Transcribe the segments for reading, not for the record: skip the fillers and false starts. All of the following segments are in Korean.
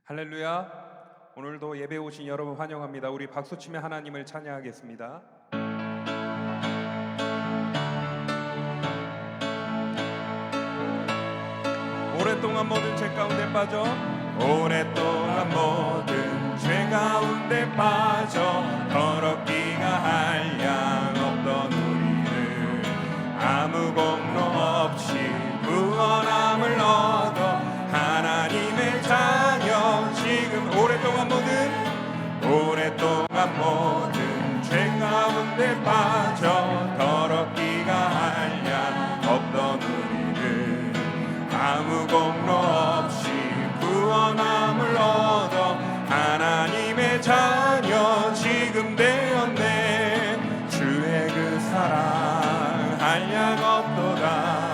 할렐루야. 오늘도 예배 오신 여러분 환영합니다. 우리 박수치며 하나님을 찬양하겠습니다. 오랫동안 모든 죄 가운데 빠져 오랫동안 모든 죄 가운데 빠져 더럽기가 한량 없던 우리를 아무 공로 없이 구원함을 얻어 하나님의 자녀 지금 오랫동안 모든 죄 가운데 빠져 더럽기가 한량 없던 우리를 아무 공로 없이 구원함을 얻어 하나님의 자녀 지금 되었네. 주의 그 사랑 한량 없도다.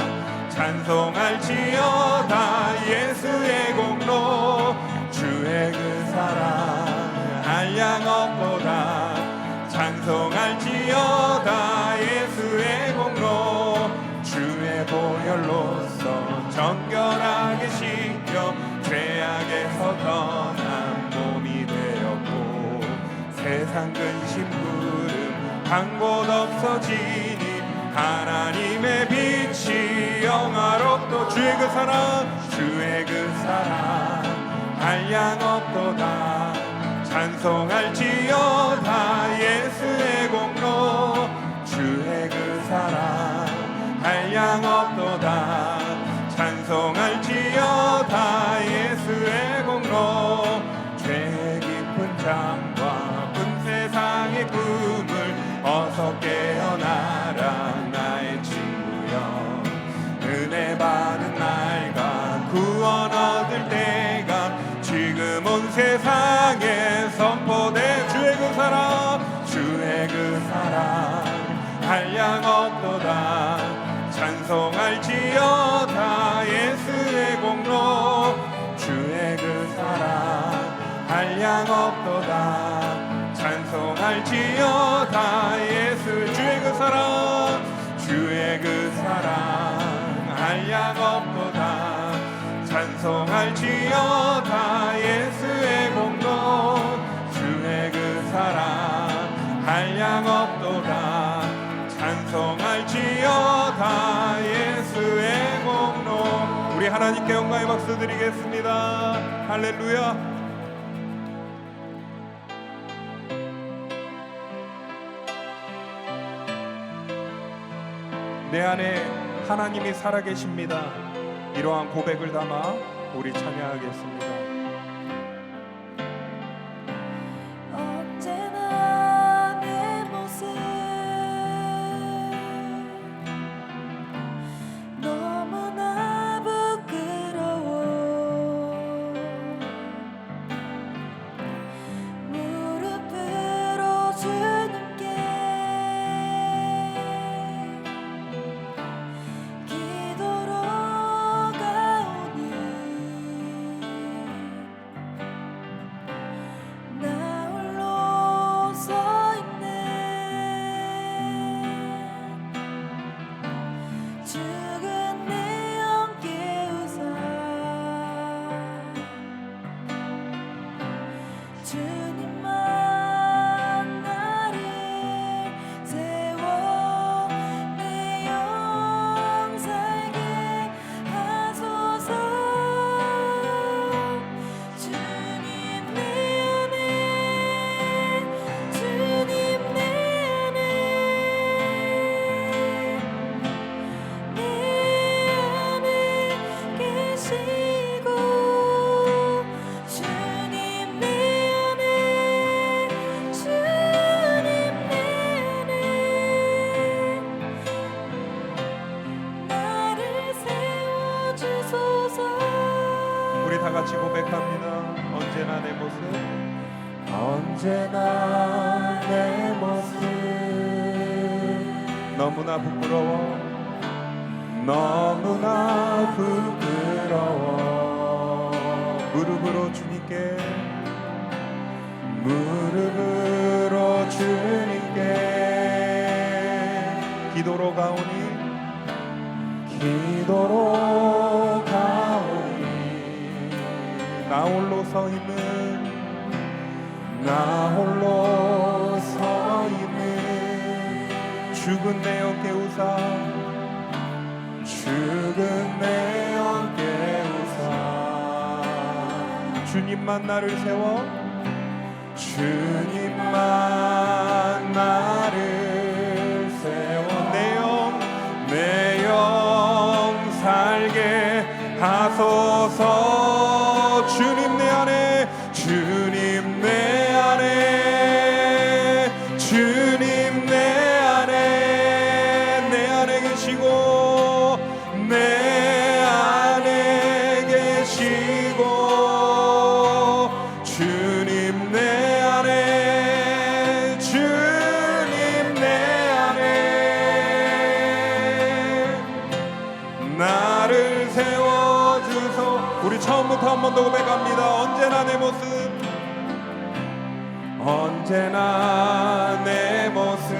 찬송할지어다. 예수의 공로 주의 그 사랑 한량 없도다. 찬송할지어다. 예수의 공로 주의 보혈로서 정결하게 씻겨 죄악에서 떠난 몸이 되었고 세상 근심 구름 한 곳 없어지니 하나님의 빛이 영화롭도 주의 그 사랑 한량 없도다. 찬송할지어다. 예수의 공로 주의 그 사랑 한량 없도다. 찬송할지어다. 예수의 공로 죄 깊은 잠과 은 세상의 꿈을 어서 깨어나라 나의 친구여. 은혜 받은 날과 구원 얻을 때가 지금 온 세상에 선포돼. 주의 그 사랑 한량 없도다. 찬송할지어다. 예수의 공로 주의 그 사랑 한량 없도다. 찬송할지어다. 주의 그 사랑 한량 없도다. 찬송할지어다. 예수의 공로 주의 그 사랑 한량 없도다. 찬송할지어다. 예수의 공로. 우리 하나님께 영광의 박수 드리겠습니다. 할렐루야. 내 안에 하나님이 살아계십니다. 이러한 고백을 담아 우리 찬양하겠습니다. 언제나 내 모습 너무나 부끄러워. 무릎으로 주님께 기도로 가오니 나 홀로 서 있네. 죽은 내 영 깨우사 주님만 나를 세워 내 영 살게 하소서. 주님 내 안에 계시고 주님 내 안에 나를 세워주소서. 우리 다 같이 고백합니다. 언제나 내 모습 너무나 부끄러워. 무릎으로 주님께 기도로 가오니 나 홀로 서 있는 나 홀로 서 있는 죽은 내 어깨 우사 죽은 내 어깨 우사 주님만 나를 세워 주님만 나를 세워 내 영 살게 하소서 주님 내 안에 주님 내 안에 주님 내 안에 계시고 내 안에 계시고 주님 내 안에 주님 내 안에 나를 세워주소 우리 처음부터 한 번 더 고백합니다. 언제나 내 모습 언제나 내 모습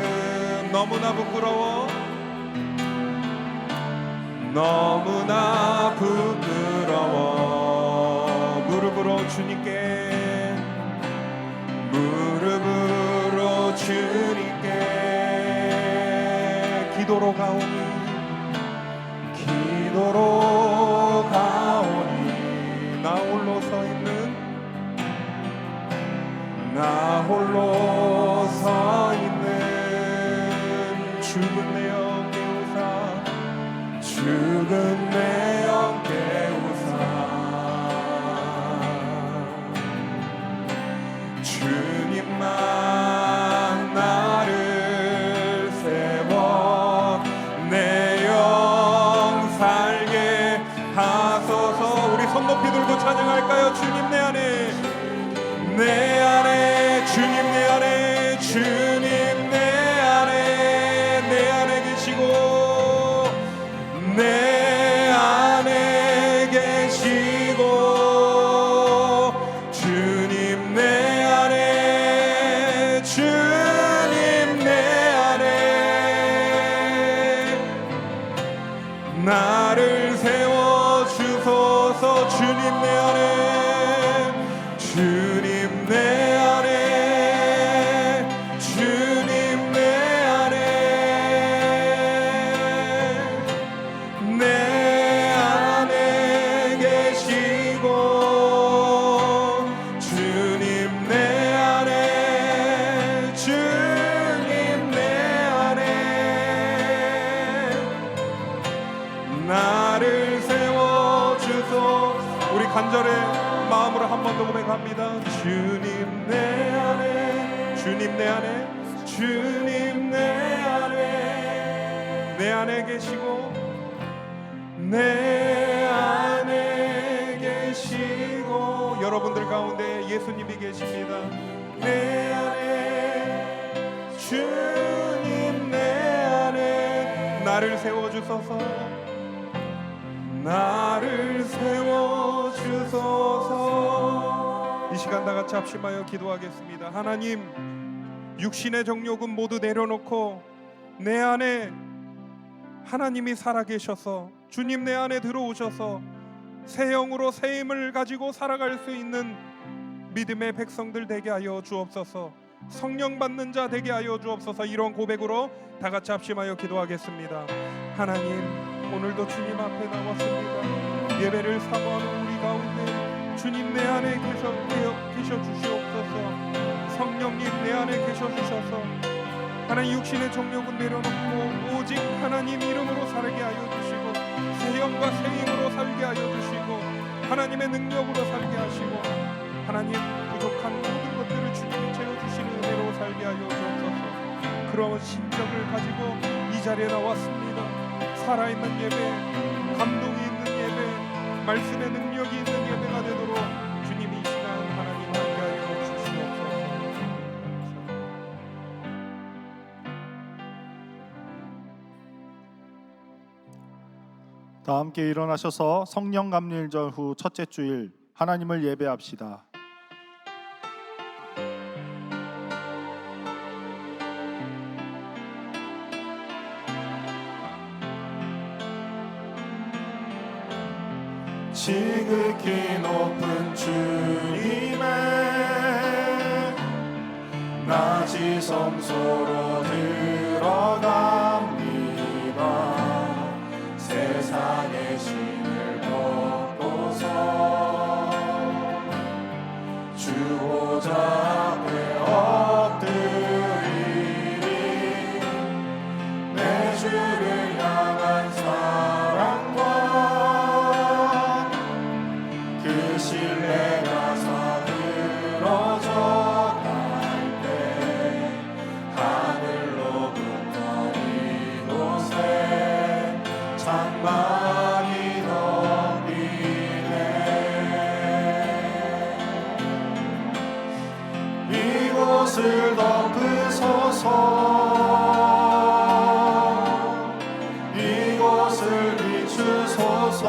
너무나 부끄러워 너무나 부끄러워 무릎으로 주님께 무릎으로 주님께 기도로 가오니 기도로 가오니 나 홀로 서 있는 나 홀로 서 있는 죽은 내 어깨 우사 죽은 내 어깨 우사 주님만 나를 세워 내 영 살게 하소서 우리 손 높이 들고 찬양할까요? 주님 내 안에 내 안에 주님 내 안에 주님 내 안에 계시고 내 안에 계시고 주님 내 안에 주님 내 안에 나를 세워주소서 주님 내 안에 주님 내 안에 주님 내 안에 내 안에 계시고 주님 내 안에 주님 내 안에 나를 세워주소 우리 간절해 마음으로 한 번 더 고백합니다. 주님 내 안에 주님 내 안에 주님 내 안에 계시고 내 안에 계시고 여러분들 가운데 예수님이 계십니다. 내 안에 주님 내 안에 나를 세워주소서 나를 세워주소서 이 시간 다 같이 합심하여 기도하겠습니다. 하나님 육신의 정욕은 모두 내려놓고 내 안에 하나님이 살아계셔서 주님 내 안에 들어오셔서 새 영으로 새 힘을 가지고 살아갈 수 있는 믿음의 백성들 되게 하여 주옵소서 성령 받는 자 되게 하여 주옵소서 이런 고백으로 다 같이 합심하여 기도하겠습니다. 하나님 오늘도 주님 앞에 나왔습니다. 예배를 사모하는 우리 가운데 주님 내 안에 계셔 주시옵소서 성령님 내 안에 계셔 주셔서 하나님 육신의 정욕은 내려놓고 오직 하나님 이름으로 살게 하여 주시고 새 영과 새 힘으로 살게 하여 주시고 하나님의 능력으로 살게 하시고 하나님 부족한 모든 것들을 주님이 채워주시는 은혜로 살게 하여 주옵소서 그런 심정을 가지고 이 자리에 나왔습니다. 살아있는 예배, 감동이 있는 예배, 말씀의 능력이 있는 예배가 되도록 주님이 이 시간 하나님 함께하여 주시옵소서. 다 함께 일어나셔서 성령 감리절 후 첫째 주일 하나님을 예배합시다. 지극히 높은 주님의 낮이 성소로 들어갑니다. 세상의 신을 벗고서 주 보좌 앞에 엎드리리. 내 주를 향한 사랑과 그 신뢰가 사그러져 갈 때 하늘로부터 이곳에 장막이 덮이네. 이곳을 덮으소서. 이곳을 비추소서.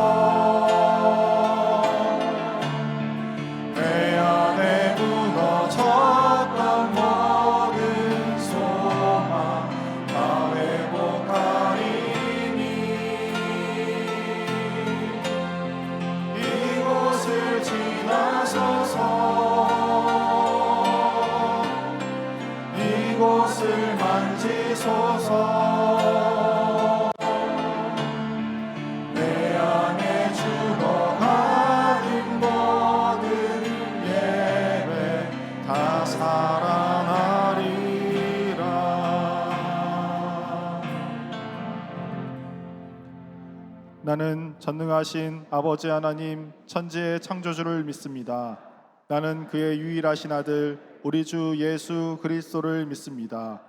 내 안에 무너졌던 모든 소망 다 회복하리니. 이곳을 지나소서. 이곳을 만지소서. 내 안에 죽어가는 모든 예배 다 살아나리라. 나는 전능하신 아버지 하나님 천지의 창조주를 믿습니다. 나는 그의 유일하신 아들 우리 주 예수 그리스도를 믿습니다.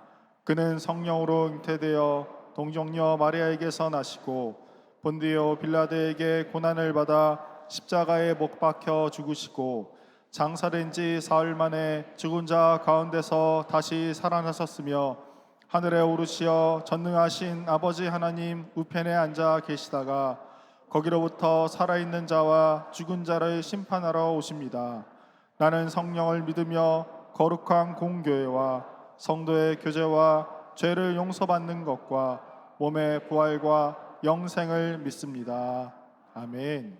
그는 성령으로 잉태되어 동정녀 마리아에게서 나시고 본디오 빌라드에게 고난을 받아 십자가에 못 박혀 죽으시고 장사된 지 사흘 만에 죽은 자 가운데서 다시 살아나셨으며 하늘에 오르시어 전능하신 아버지 하나님 우편에 앉아 계시다가 거기로부터 살아있는 자와 죽은 자를 심판하러 오십니다. 나는 성령을 믿으며 거룩한 공교회와 성도의 교제와 죄를 용서받는 것과 몸의 부활과 영생을 믿습니다. 아멘.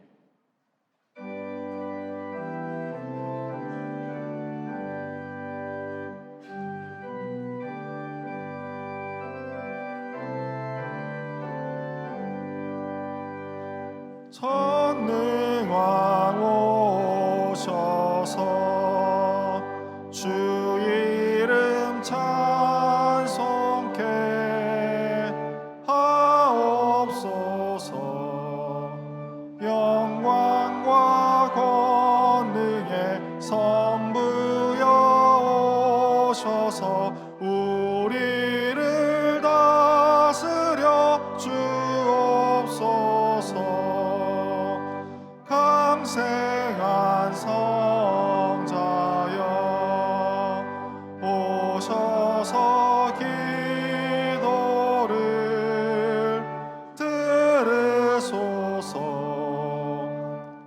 전능왕 오셔서 주 이름 찬송케 하옵소서. 영광과 권능의 선부여 오셔서 우리를 다스려 주옵소서. 강생한 성자여 오셔서 기도를 들으소서.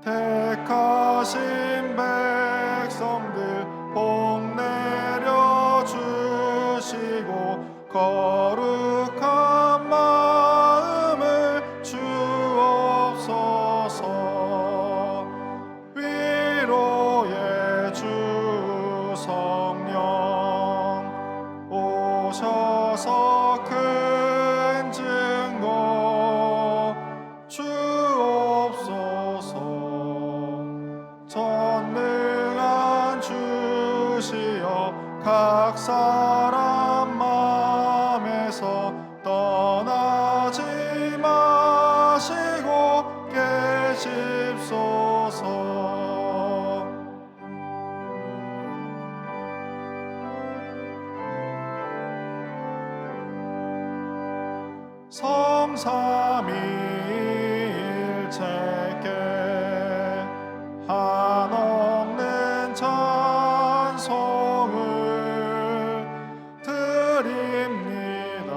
택하신 백성들 복 내려 주시고 거룩한 마음을 주옵소서. 위로의 주 성령 오셔서 큰 증거 주옵소서. 전능한 주시여 각 사람 마음에서 떠나지 마시고 계십소서. 성삼위일체께 한없는 찬송을 드립니다.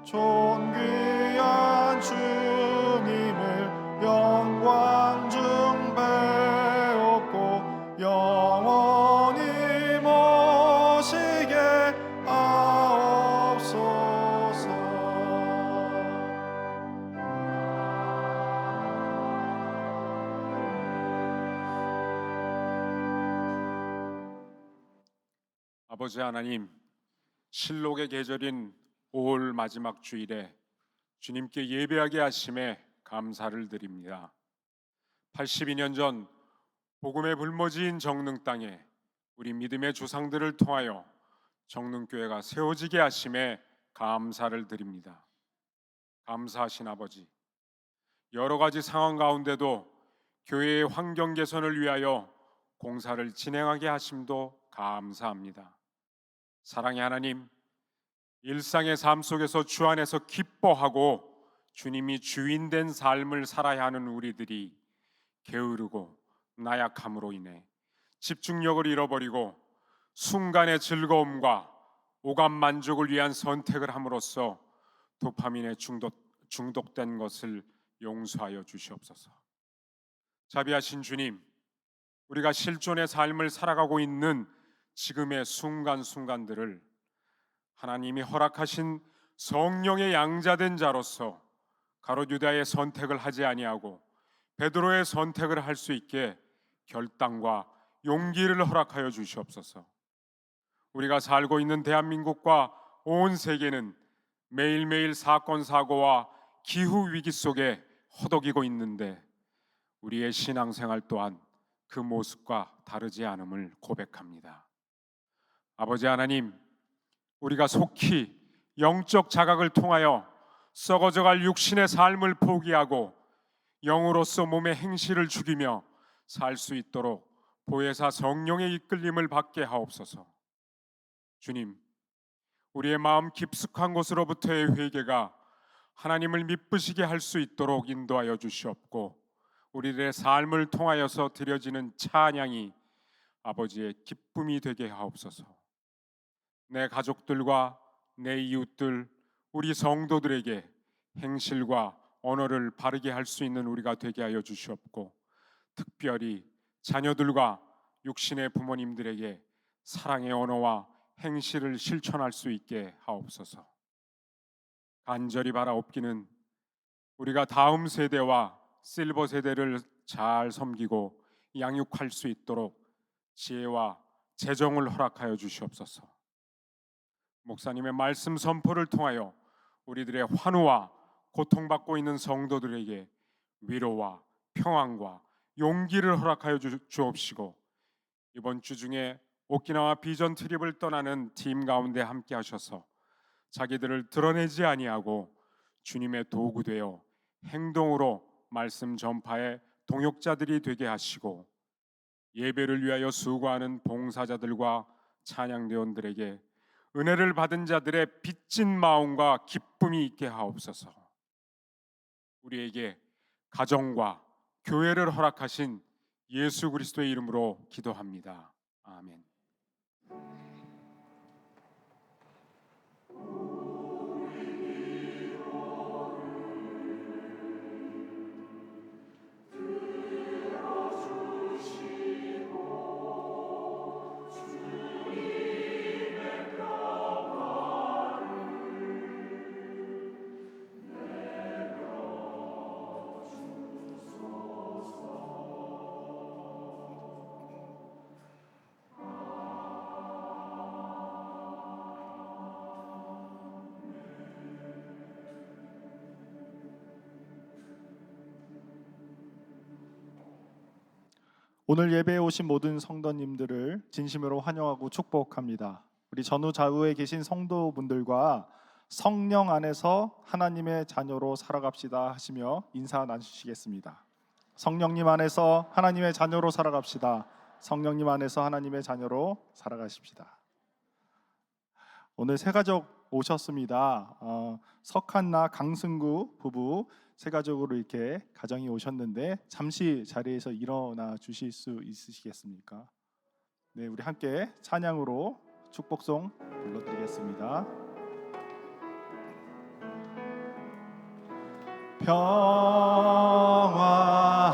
존귀한 주님을 영광 중 배웠고 영원히 모시게 하옵소서. 아버지 하나님, 실록의 계절인 5월 마지막 주일에 주님께 예배하게 하심에 감사를 드립니다. 82년 전 복음의 불모지인 정릉 땅에 우리 믿음의 조상들을 통하여 정릉교회가 세워지게 하심에 감사를 드립니다. 감사하신 아버지, 여러 가지 상황 가운데도 교회의 환경 개선을 위하여 공사를 진행하게 하심도 감사합니다. 사랑의 하나님, 일상의 삶 속에서 주 안에서 기뻐하고 주님이 주인 된 삶을 살아야 하는 우리들이 게으르고 나약함으로 인해 집중력을 잃어버리고 순간의 즐거움과 오감 만족을 위한 선택을 함으로써 도파민에 중독된 것을 용서하여 주시옵소서. 자비하신 주님, 우리가 실존의 삶을 살아가고 있는 지금의 순간순간들을 하나님이 허락하신 성령의 양자된 자로서 가롯 유다의 선택을 하지 아니하고 베드로의 선택을 할 수 있게 결단과 용기를 허락하여 주시옵소서. 우리가 살고 있는 대한민국과 온 세계는 매일매일 사건 사고와 기후 위기 속에 허덕이고 있는데 우리의 신앙생활 또한 그 모습과 다르지 않음을 고백합니다. 아버지 하나님, 우리가 속히 영적 자각을 통하여 썩어져갈 육신의 삶을 포기하고 영으로서 몸의 행실을 죽이며 살 수 있도록 보혜사 성령의 이끌림을 받게 하옵소서. 주님, 우리의 마음 깊숙한 곳으로부터의 회개가 하나님을 미쁘시게 할 수 있도록 인도하여 주시옵고 우리들의 삶을 통하여서 드려지는 찬양이 아버지의 기쁨이 되게 하옵소서. 내 가족들과 내 이웃들, 우리 성도들에게 행실과 언어를 바르게 할 수 있는 우리가 되게 하여 주시옵고 특별히 자녀들과 육신의 부모님들에게 사랑의 언어와 행실을 실천할 수 있게 하옵소서. 간절히 바라옵기는 우리가 다음 세대와 실버 세대를 잘 섬기고 양육할 수 있도록 지혜와 재정을 허락하여 주시옵소서. 목사님의 말씀 선포를 통하여 우리들의 환우와 고통받고 있는 성도들에게 위로와 평안과 용기를 허락하여 주옵시고 이번 주 중에 오키나와 비전 트립을 떠나는 팀 가운데 함께 하셔서 자기들을 드러내지 아니하고 주님의 도구 되어 행동으로 말씀 전파의 동역자들이 되게 하시고 예배를 위하여 수고하는 봉사자들과 찬양대원들에게 은혜를 받은 자들의 빚진 마음과 기쁨이 있게 하옵소서. 우리에게 가정과 교회를 허락하신 예수 그리스도의 이름으로 기도합니다. 아멘. 오늘 예배에 오신 모든 성도님들을 진심으로 환영하고 축복합니다. 우리 전후 좌우에 계신 성도분들과 성령 안에서 하나님의 자녀로 살아갑시다 하시며 인사 나누시겠습니다. 성령님 안에서 하나님의 자녀로 살아갑시다. 성령님 안에서 하나님의 자녀로 살아가십시다. 오늘 새 가족 오셨습니다. 석한나 강승구 부부 새 가족으로 이렇게 가정이 오셨는데 잠시 자리에서 일어나 주실 수 있으시겠습니까? 네, 우리 함께 찬양으로 축복송 불러드리겠습니다. 평화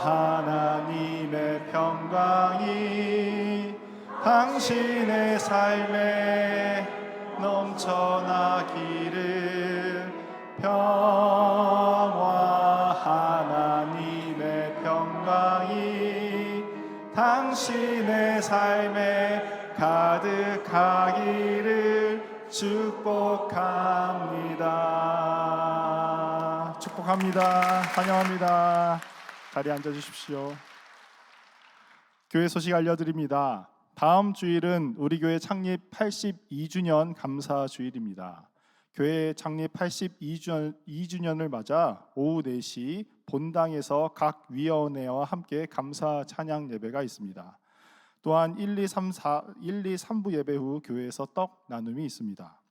하나님의 평강이 당신의 삶에 넘쳐나기를 평화 하나님의 평강이 당신의 여러분의 삶에 가득하기를 축복합니다. 축복합니다. 환영합니다. 자리에 앉아 주십시오. 교회 소식 알려드립니다. 다음 주일은 우리 교회 창립 82주년 감사 주일입니다. 교회 창립 82주년을 맞아 오후 4시 본당에서 각 위원회와 함께 감사 찬양 예배가 있습니다. 또한 1, 2, 3부 예배 후 교회에서 떡 나눔이 있습니다.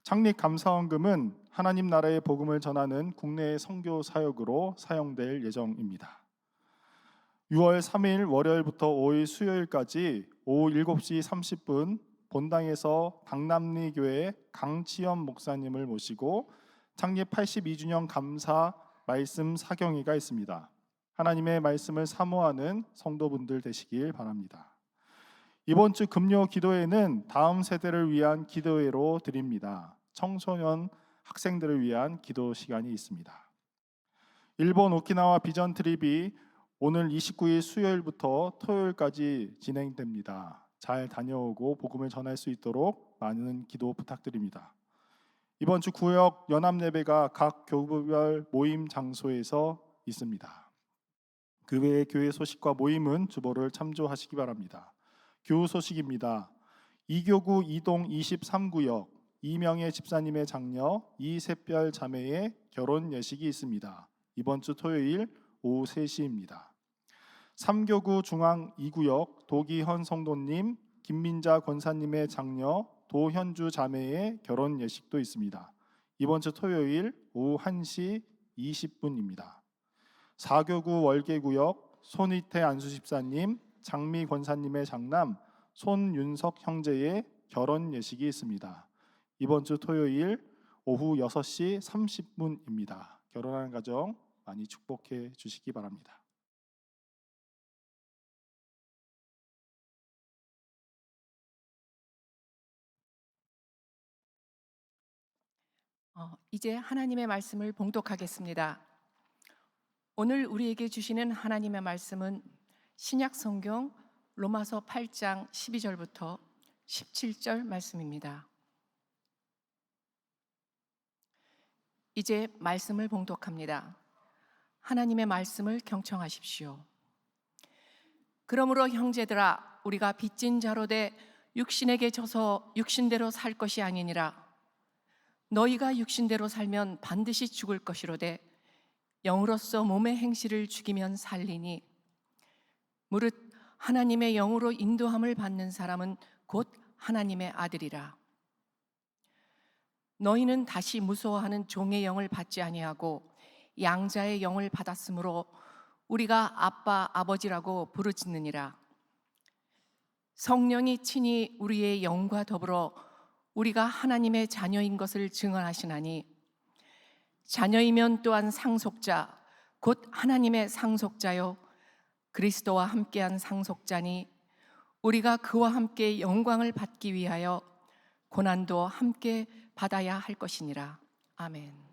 창립 감사원금은 하나님 나라의 복음을 전하는 국내 선교 사역으로 사용될 예정입니다. 6월 3일 월요일부터 5일 수요일까지 오후 7시 30분 본당에서 박남리 교회 강치연 목사님을 모시고 창립 82주년 감사 말씀 사경회가 있습니다. 하나님의 말씀을 사모하는 성도분들 되시길 바랍니다. 이번 주 금요 기도회는 다음 세대를 위한 기도회로 드립니다. 청소년 학생들을 위한 기도 시간이 있습니다. 일본 오키나와 비전 트립이 오늘 29일 수요일부터 토요일까지 진행됩니다. 잘 다녀오고 복음을 전할 수 있도록 많은 기도 부탁드립니다. 이번 주 구역 연합 예배가 각 교구별 모임 장소에서 있습니다. 그 외의 교회 소식과 모임은 주보를 참조하시기 바랍니다. 교우 소식입니다. 이교구 이동 23구역 이명애 집사님의 장녀 이샛별 자매의 결혼 예식이 있습니다. 이번 주 토요일 오후 3시입니다. 3교구 중앙 2구역 도기현 성도님, 김민자 권사님의 장녀 도현주 자매의 결혼 예식도 있습니다. 이번 주 토요일 오후 1시 20분입니다. 4교구 월계구역 손희태 안수집사님, 장미 권사님의 장남 손윤석 형제의 결혼 예식이 있습니다. 이번 주 토요일 오후 6시 30분입니다. 결혼하는 가정 많이 축복해 주시기 바랍니다. 이제 하나님의 말씀을 봉독하겠습니다. 오늘 우리에게 주시는 하나님의 말씀은 신약 성경 로마서 8장 12절부터 17절 말씀입니다. 이제 말씀을 봉독합니다. 하나님의 말씀을 경청하십시오. 그러므로 형제들아, 우리가 빚진 자로 돼 육신에게 져서 육신대로 살 것이 아니니라. 너희가 육신대로 살면 반드시 죽을 것이로되 영으로서 몸의 행실을 죽이면 살리니 무릇 하나님의 영으로 인도함을 받는 사람은 곧 하나님의 아들이라. 너희는 다시 무서워하는 종의 영을 받지 아니하고 양자의 영을 받았으므로 우리가 아빠 아버지라고 부르짖느니라. 성령이 친히 우리의 영과 더불어 우리가 하나님의 자녀인 것을 증언하시나니 자녀이면 또한 상속자 곧 하나님의 상속자요 그리스도와 함께한 상속자니 우리가 그와 함께 영광을 받기 위하여 고난도 함께 받아야 할 것이니라. 아멘.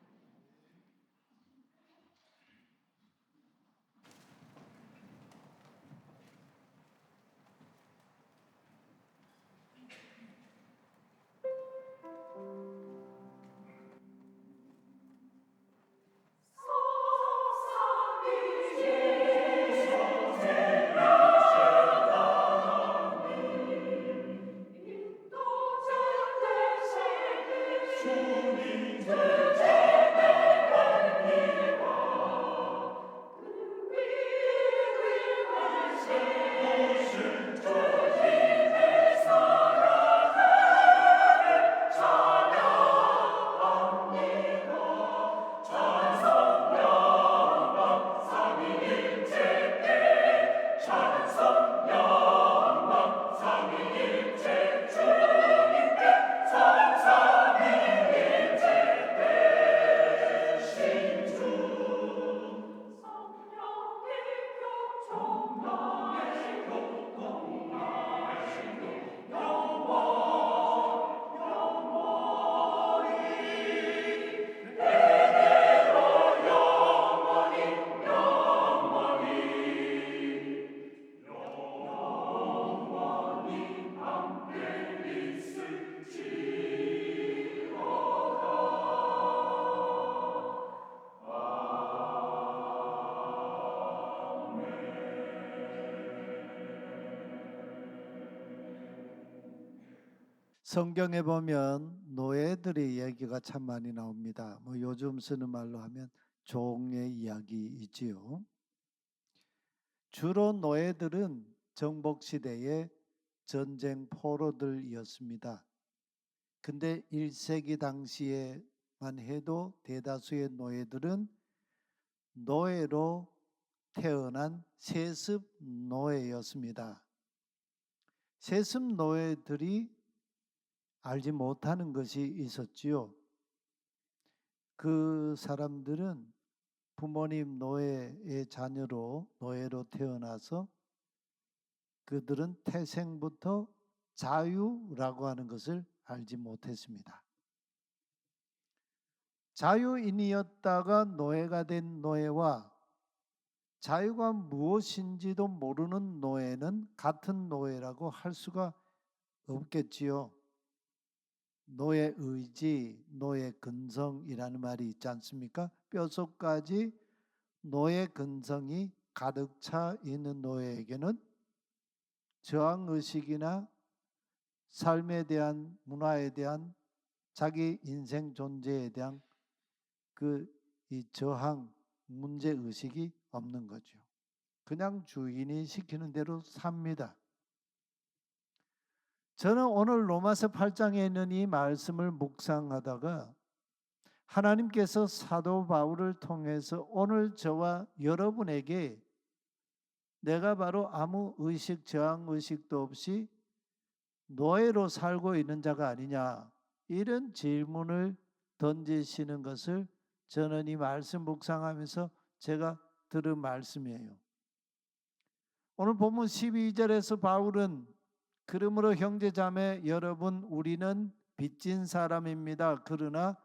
성경에 보면 노예들의 이야기가 참 많이 나옵니다. 뭐 요즘 쓰는 말로 하면 종의 이야기이지요. 주로 노예들은 정복시대의 전쟁 포로들이었습니다. 근데 1세기 당시에만 해도 대다수의 노예들은 노예로 태어난 세습 노예였습니다. 세습 노예들이 알지 못하는 것이 있었지요. 그 사람들은 부모님 노예의 자녀로 노예로 태어나서 그들은 태생부터 자유라고 하는 것을 알지 못했습니다. 자유인이었다가 노예가 된 노예와 자유가 무엇인지도 모르는 노예는 같은 노예라고 할 수가 없겠지요. 노예 의지, 노예 근성이라는 말이 있지 않습니까? 뼛속까지 노예 근성이 가득 차 있는 노예에게는 저항의식이나 삶에 대한, 문화에 대한, 자기 인생 존재에 대한 이 저항, 문제의식이 없는 거죠. 그냥 주인이 시키는 대로 삽니다. 저는 오늘 로마서 8장에 있는 이 말씀을 묵상하다가 하나님께서 사도 바울을 통해서 오늘 저와 여러분에게 내가 바로 아무 의식, 저항의식도 없이 노예로 살고 있는 자가 아니냐, 이런 질문을 던지시는 것을 저는 이 말씀 묵상하면서 제가 들은 말씀이에요. 오늘 본문 12절에서 바울은 그러므로 형제자매 여러분, 우리는 빚진 사람입니다. 그러나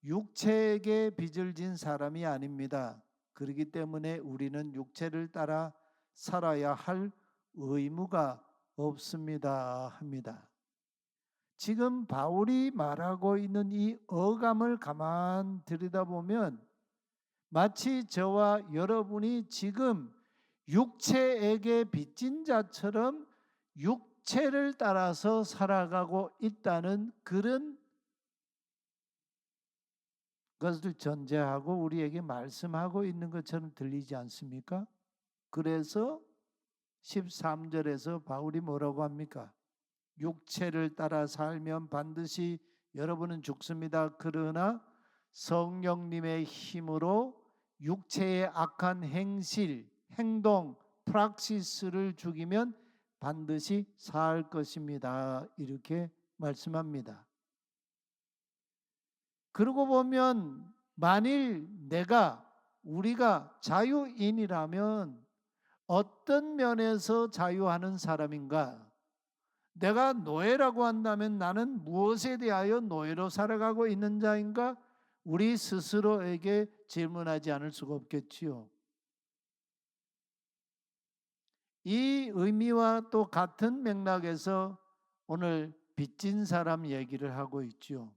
육체에게 빚을 진 사람이 아닙니다. 그렇기 때문에 우리는 육체를 따라 살아야 할 의무가 없습니다 합니다. 지금 바울이 말하고 있는 이 어감을 가만 들여다보면 마치 저와 여러분이 지금 육체에게 빚진 자처럼 육체를 따라서 살아가고 있다는 그런 것을 전제하고 우리에게 말씀하고 있는 것처럼 들리지 않습니까? 그래서 13절에서 바울이 뭐라고 합니까? 육체를 따라 살면 반드시 여러분은 죽습니다. 그러나 성령님의 힘으로 육체의 악한 행실, 행동, 프락시스를 죽이면 반드시 살 것입니다. 이렇게 말씀합니다. 그러고 보면 만일 우리가 자유인이라면 어떤 면에서 자유하는 사람인가? 내가 노예라고 한다면 나는 무엇에 대하여 노예로 살아가고 있는 자인가? 우리 스스로에게 질문하지 않을 수가 없겠지요. 이 의미와 또 같은 맥락에서 오늘 빚진 사람 얘기를 하고 있지요.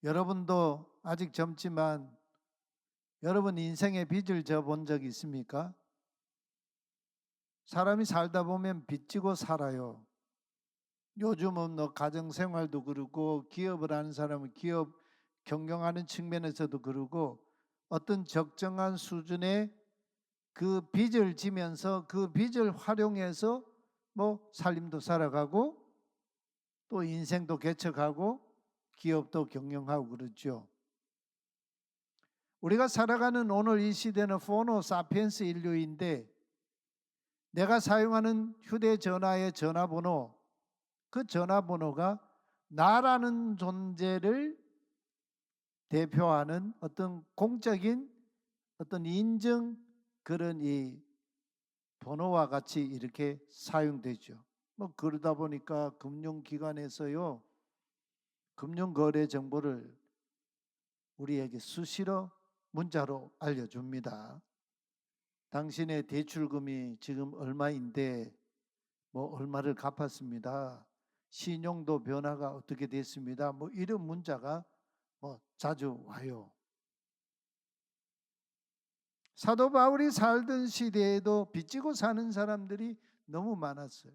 여러분도 아직 젊지만 여러분 인생의 빚을 져본 적 있습니까? 사람이 살다 보면 빚지고 살아요. 요즘은 가정생활도 그러고 기업을 하는 사람은 기업 경영하는 측면에서도 그러고 어떤 적정한 수준의 그 빚을 지면서 그 빚을 활용해서 살림도 살아가고 또 인생도 개척하고 기업도 경영하고 그러죠. 우리가 살아가는 오늘 이 시대는 포노 사피엔스 인류인데 내가 사용하는 휴대전화의 전화번호, 그 전화번호가 나라는 존재를 대표하는 어떤 공적인 어떤 인증 그런 이 번호와 같이 이렇게 사용되죠. 그러다 보니까 금융기관에서요, 금융거래 정보를 우리에게 수시로 문자로 알려줍니다. 당신의 대출금이 지금 얼마인데 얼마를 갚았습니다. 신용도 변화가 어떻게 됐습니다. 이런 문자가 자주 와요. 사도 바울이 살던 시대에도 빚지고 사는 사람들이 너무 많았어요.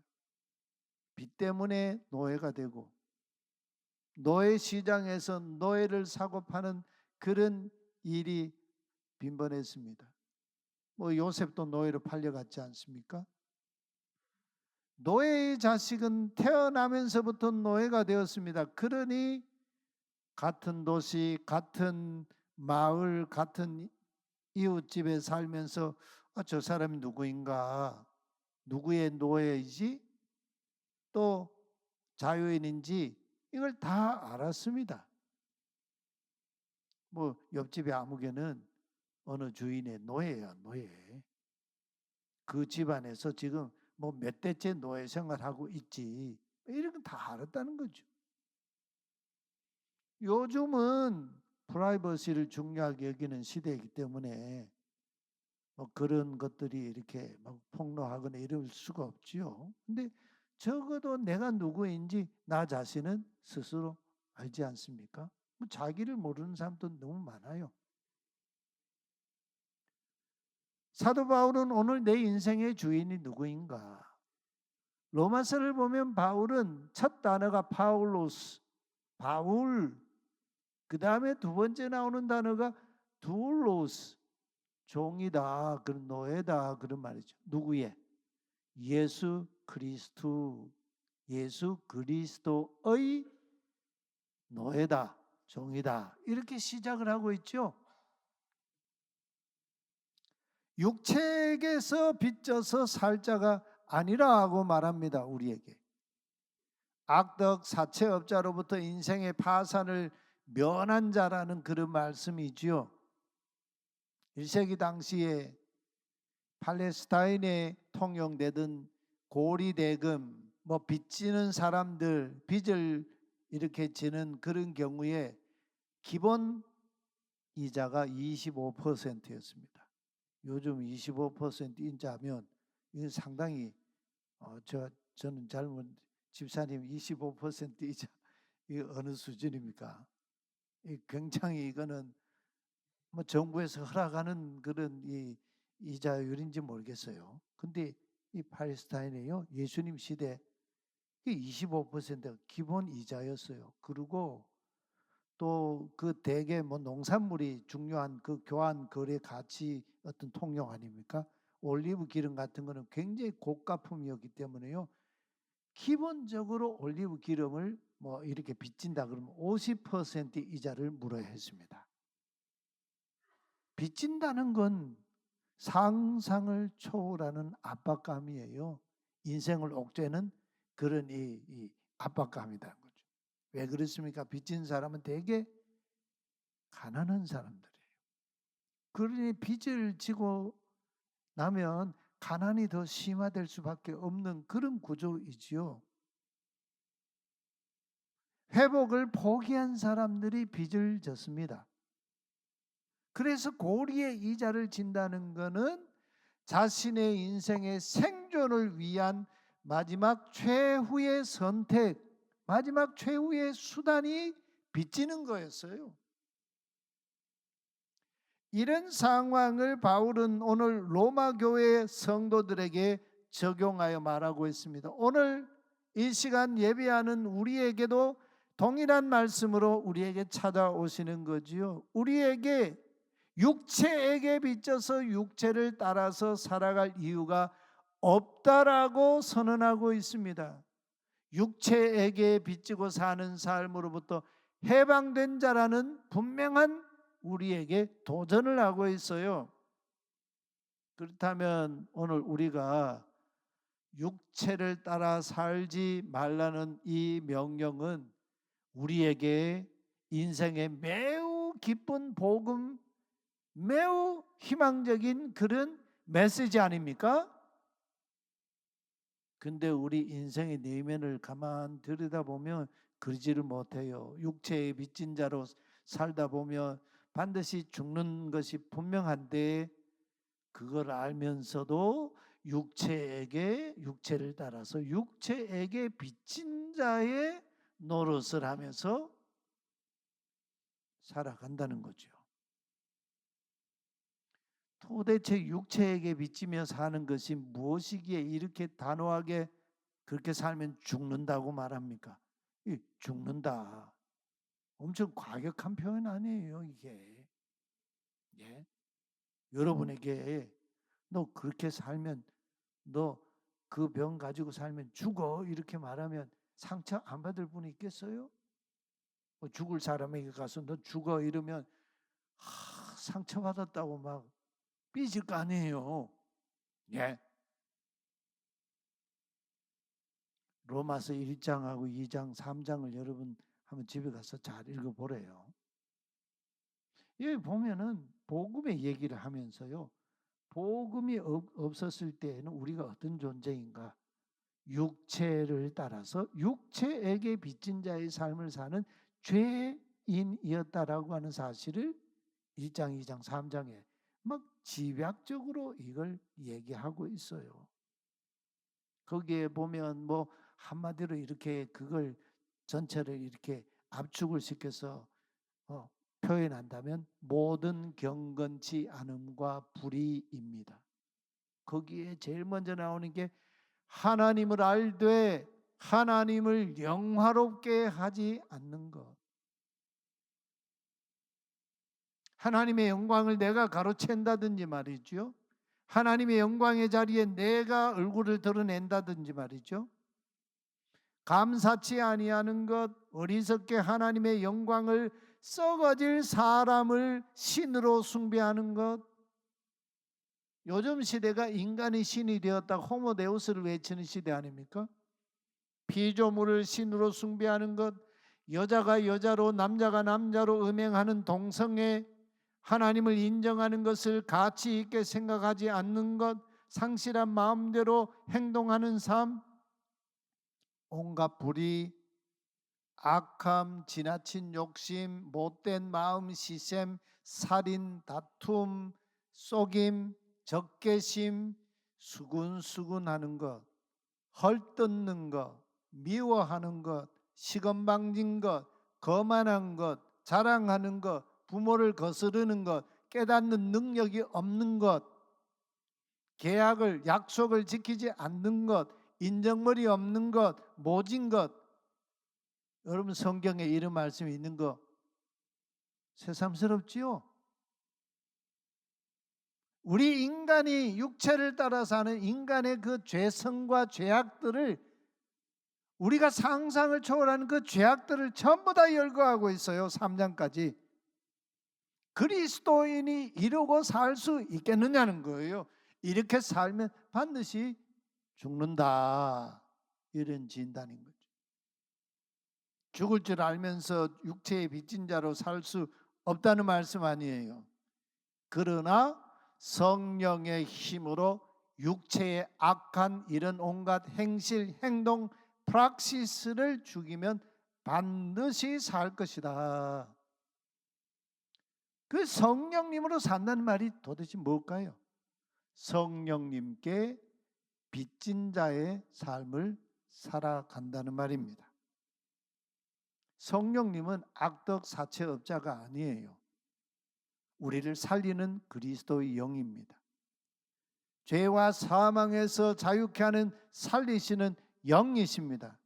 빚 때문에 노예가 되고 노예 시장에서 노예를 사고 파는 그런 일이 빈번했습니다. 뭐 요셉도 노예로 팔려갔지 않습니까? 노예의 자식은 태어나면서부터 노예가 되었습니다. 그러니 같은 도시, 같은 마을, 같은 이웃집에 살면서 저 사람이 누구인가? 누구의 노예이지? 또 자유인인지 이걸 다 알았습니다. 뭐 옆집의 아무개는 어느 주인의 노예야, 노예. 그 집안에서 지금 뭐 몇 대째 노예 생활하고 있지. 이런 건 다 알았다는 거죠. 요즘은 프라이버시를 중요하게 여기는 시대이기 때문에 뭐 그런 것들이 이렇게 막 폭로하거나 이럴 수가 없지요. 근데 적어도 내가 누구인지 나 자신은 스스로 알지 않습니까? 뭐 자기를 모르는 사람도 너무 많아요. 사도 바울은 오늘 내 인생의 주인이 누구인가? 로마서를 보면 바울은 첫 단어가 파울로스, 바울. 그 다음에 두 번째 나오는 단어가 두울로스, 종이다, 그런 노예다 그런 말이죠. 누구의? 예수 그리스도, 예수 그리스도의 노예다, 종이다 이렇게 시작을 하고 있죠. 육체에게서 빚져서 살 자가 아니라고 말합니다. 우리에게 악덕 사채업자로부터 인생의 파산을 면한 자라는 그런 말씀이지요. 1세기 당시에 팔레스타인에 통용되던 고리대금, 뭐 빚지는 사람들, 빚을 이렇게 지는 그런 경우에 기본 이자가 25%였습니다. 요즘 25% 인자하면 이건 상당히 저는 잘못 집사님 25% 이자 이 어느 수준입니까? 굉장히 이거는 뭐 정부에서 허락하는 그런 이 이자율인지 모르겠어요. 근데 이 팔레스타인에요 예수님 시대 25%가 기본 이자였어요. 그리고 또 그 대개 뭐 농산물이 중요한 그 교환 거래 가치 어떤 통용 아닙니까? 올리브 기름 같은 거는 굉장히 고가품이었기 때문에요. 기본적으로 올리브 기름을 뭐 이렇게 빚진다 그러면 50% 이자를 물어야 했습니다. 빚진다는 건 상상을 초월하는 압박감이에요. 인생을 옥죄는 그런 이 압박감이라는 거죠. 왜 그렇습니까? 빚진 사람은 대개 가난한 사람들이에요. 그러니 빚을 지고 나면 가난이 더 심화될 수밖에 없는 그런 구조이지요. 회복을 포기한 사람들이 빚을 졌습니다. 그래서 고리의 이자를 진다는 것은 자신의 인생의 생존을 위한 마지막 최후의 선택, 마지막 최후의 수단이 빚지는 거였어요. 이런 상황을 바울은 오늘 로마 교회 성도들에게 적용하여 말하고 있습니다. 오늘 이 시간 예배하는 우리에게도 동일한 말씀으로 우리에게 찾아오시는 거지요. 우리에게 육체에게 빚져서 육체를 따라서 살아갈 이유가 없다라고 선언하고 있습니다. 육체에게 빚지고 사는 삶으로부터 해방된 자라는 분명한 우리에게 도전을 하고 있어요. 그렇다면 오늘 우리가 육체를 따라 살지 말라는 이 명령은 우리에게 인생의 매우 기쁜 복음, 매우 희망적인 그런 메시지 아닙니까? 근데 우리 인생의 내면을 가만 들여다보면 그러지를 못해요. 육체에 빚진 자로 살다 보면 반드시 죽는 것이 분명한데 그걸 알면서도 육체를 따라서 육체에게 빚진 자의 노릇을 하면서 살아간다는 거죠. 도대체 육체에게 빚지며 사는 것이 무엇이기에 이렇게 단호하게 그렇게 살면 죽는다고 말합니까? 이 죽는다. 엄청 과격한 표현 아니에요, 이게. 예? 여러분에게 너 그렇게 살면 너 그 병 가지고 살면 죽어 이렇게 말하면 상처 안 받을 분이 있겠어요? 죽을 사람에게 가서 너 죽어 이러면 상처받았다고 막 삐질 거 아니에요. 예. 로마서 1장하고 2장, 3장을 여러분 한번 집에 가서 잘 읽어보래요. 여기 보면은 복음의 얘기를 하면서요. 복음이 없었을 때에는 우리가 어떤 존재인가? 육체를 따라서 육체에게 빚진 자의 삶을 사는 죄인이었다라고 하는 사실을 1장, 2장, 3장에 막 집약적으로 이걸 얘기하고 있어요. 거기에 보면 뭐 한마디로 이렇게 그걸 전체를 이렇게 압축을 시켜서 표현한다면 모든 경건치 않음과 불의입니다. 거기에 제일 먼저 나오는 게 하나님을 알되 하나님을 영화롭게 하지 않는 것. 하나님의 영광을 내가 가로챈다든지 말이죠. 하나님의 영광의 자리에 내가 얼굴을 드러낸다든지 말이죠. 감사치 아니하는 것, 어리석게 하나님의 영광을 썩어질 사람을 신으로 숭배하는 것. 요즘 시대가 인간이 신이 되었다 호모데우스를 외치는 시대 아닙니까? 피조물을 신으로 숭배하는 것, 여자가 여자로 남자가 남자로 음행하는 동성애, 하나님을 인정하는 것을 가치 있게 생각하지 않는 것, 상실한 마음대로 행동하는 삶, 온갖 불의, 악함, 지나친 욕심, 못된 마음, 시샘, 살인, 다툼, 속임, 적개심, 수군수군하는 것, 헐뜯는 것, 미워하는 것, 시건방진 것, 거만한 것, 자랑하는 것, 부모를 거스르는 것, 깨닫는 능력이 없는 것, 계약을 약속을 지키지 않는 것, 인정머리 없는 것, 모진 것. 여러분 성경에 이런 말씀이 있는 거 새삼스럽지요? 우리 인간이 육체를 따라 사는 인간의 그 죄성과 죄악들을 우리가 상상을 초월하는 그 죄악들을 전부 다 열거하고 있어요. 3장까지. 그리스도인이 이러고 살 수 있겠느냐는 거예요. 이렇게 살면 반드시 죽는다. 이런 진단인 거죠. 죽을 줄 알면서 육체의 빚진 자로 살 수 없다는 말씀 아니에요. 그러나 성령의 힘으로 육체의 악한 이런 온갖 행실, 행동, 프락시스를 죽이면 반드시 살 것이다. 그 성령님으로 산다는 말이 도대체 뭘까요? 성령님께 빚진 자의 삶을 살아간다는 말입니다. 성령님은 악덕 사채업자가 아니에요. 우리를 살리는 그리스도의 영입니다. 죄와 사망에서 자유케 하는 살리시는 영이십니다.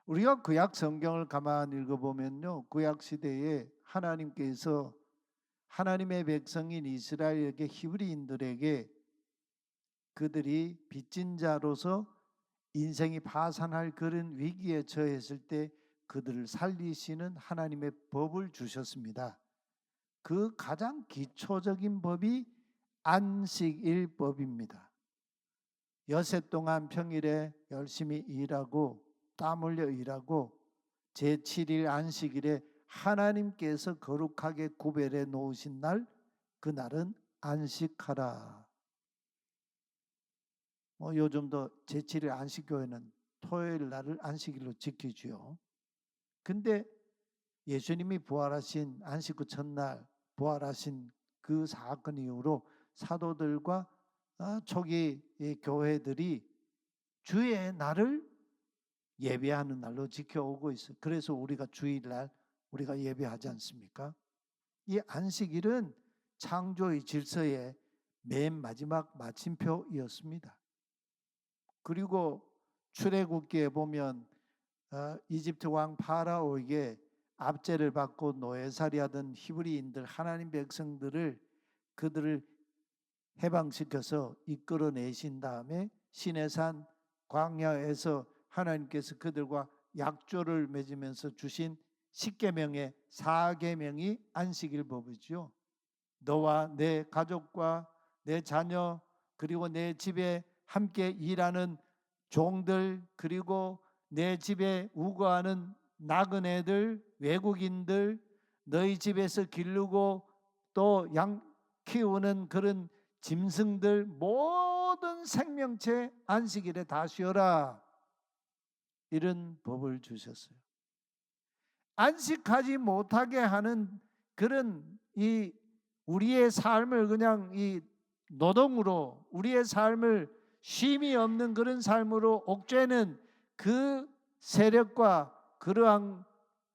우리가 구약 성경을 가만히 읽어보면요, 구약 시대에 하나님께서 하나님의 백성인 이스라엘에게 히브리인들에게 그들이 빚진 자로서 인생이 파산할 그런 위기에 처했을 때 그들을 살리시는 하나님의 법을 주셨습니다. 그 가장 기초적인 법이 안식일법입니다. 여세 동안 평일에 열심히 일하고 땀 흘려 일하고 제7일 안식일에 하나님께서 거룩하게 구별해 놓으신 날, 그날은 안식하라. 요즘도 제7일 안식교회는 토요일 날을 안식일로 지키지요. 근데 예수님이 부활하신 안식구 첫날 부활하신 그 사건 이후로 사도들과 초기 교회들이 주의 날을 예배하는 날로 지켜오고 있어요. 그래서 우리가 주일날 우리가 예배하지 않습니까? 이 안식일은 창조의 질서의 맨 마지막 마침표였습니다. 그리고 출애굽기에 보면 이집트 왕 파라오에게 압제를 받고 노예살이하던 히브리인들 하나님 백성들을 그들을 해방시켜서 이끌어내신 다음에 시내산 광야에서 하나님께서 그들과 약조를 맺으면서 주신 10계명의 4계명이 안식일법이죠. 너와 내 가족과 내 자녀 그리고 내 집에 함께 일하는 종들 그리고 내 집에 우거하는 나그네들 외국인들 너희 집에서 기르고 또 양 키우는 그런 짐승들 모든 생명체 안식일에 다 쉬어라 이런 법을 주셨어요. 안식하지 못하게 하는 그런 이 우리의 삶을 그냥 이 노동으로 우리의 삶을 쉼이 없는 그런 삶으로 옥죄는 그 세력과 그러한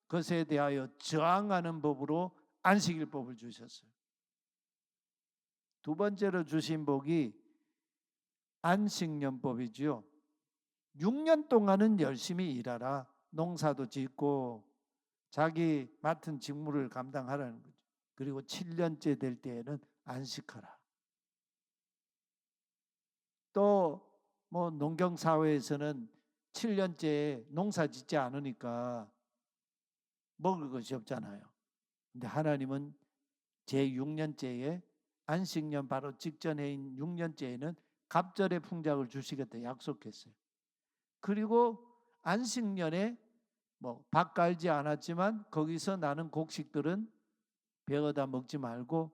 것에 대하여 저항하는 법으로 안식일법을 주셨어요. 두 번째로 주신 복이 안식년법이지요. 6년 동안은 열심히 일하라. 농사도 짓고 자기 맡은 직무를 감당하라는 거죠. 그리고 7년째 될 때에는 안식하라. 또 뭐 농경 사회에서는 7년째 농사 짓지 않으니까 먹을 것이 없잖아요. 근데 하나님은 제 6년째에 안식년 바로 직전해인 6년째에는 갑절의 풍작을 주시겠다 약속했어요. 그리고 안식년에 뭐 밥 갈지 않았지만 거기서 나는 곡식들은 베어다 먹지 말고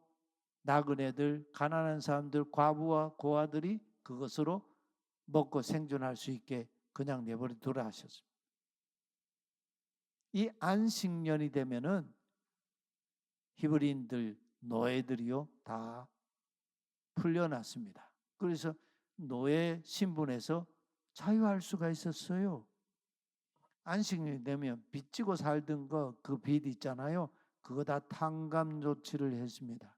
나그네들, 가난한 사람들, 과부와 고아들이 그것으로 먹고 생존할 수 있게 그냥 내버려두라 하셨습니다. 이 안식년이 되면은 히브리인들 노예들이요 다 풀려났습니다. 그래서 노예 신분에서 자유할 수가 있었어요. 안식년이 되면 빚지고 살던 거 그 빚 있잖아요. 그거 다 탕감 조치를 했습니다.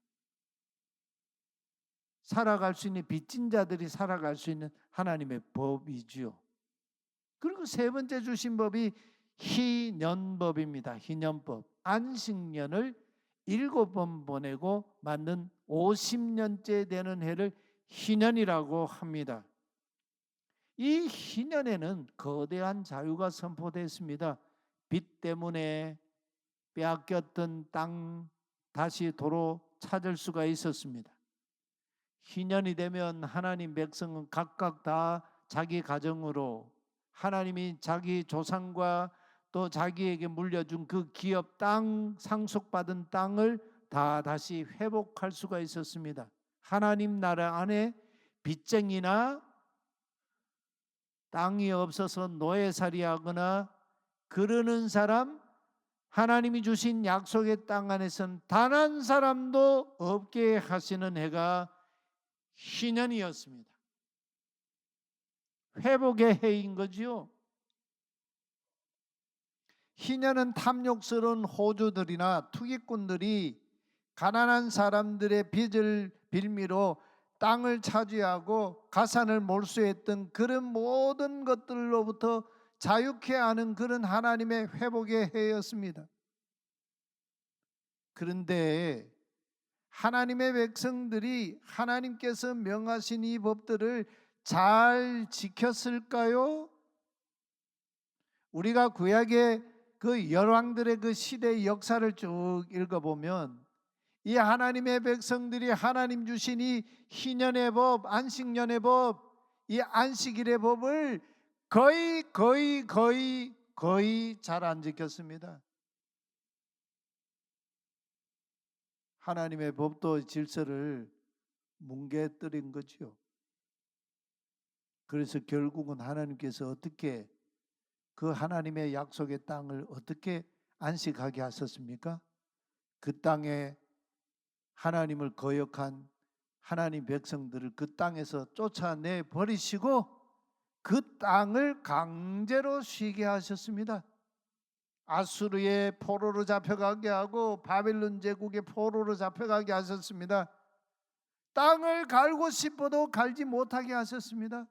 살아갈 수 있는 빚진 자들이 살아갈 수 있는 하나님의 법이지요. 그리고 세 번째 주신 법이 희년법입니다. 희년법. 안식년을 7번 보내고 맞는 50년째 되는 해를 희년이라고 합니다. 이 희년에는 거대한 자유가 선포됐습니다. 빚 때문에 빼앗겼던 땅 다시 도로 찾을 수가 있었습니다. 희년이 되면 하나님 백성은 각각 다 자기 가정으로 하나님이 자기 조상과 또 자기에게 물려준 그 기업 땅 상속받은 땅을 다 다시 회복할 수가 있었습니다. 하나님 나라 안에 빚쟁이나 땅이 없어서 노예살이하거나 그러는 사람 하나님이 주신 약속의 땅 안에서는 단 한 사람도 없게 하시는 해가 희년이었습니다. 회복의 해인 거지요. 희년은 탐욕스러운 호주들이나 투기꾼들이 가난한 사람들의 빚을 빌미로 땅을 차지하고 가산을 몰수했던 그런 모든 것들로부터 자유케 하는 그런 하나님의 회복의 해였습니다. 그런데 하나님의 백성들이 하나님께서 명하신 이 법들을 잘 지켰을까요? 우리가 구약의 그 열왕들의 그 시대의 역사를 쭉 읽어보면 이 하나님의 백성들이 하나님 주신 이 희년의 법, 안식년의 법, 이 안식일의 법을 거의 잘 안 지켰습니다. 하나님의 법도 질서를 뭉개뜨린 거지요. 그래서 결국은 하나님께서 어떻게 그 하나님의 약속의 땅을 어떻게 안식하게 하셨습니까? 그 땅에 하나님을 거역한 하나님 백성들을 그 땅에서 쫓아내 버리시고 그 땅을 강제로 쉬게 하셨습니다. 아수르의 포로로 잡혀가게 하고 바벨론 제국의 포로로 잡혀가게 하셨습니다. 땅을 갈고 싶어도 갈지 못하게 하셨습니다.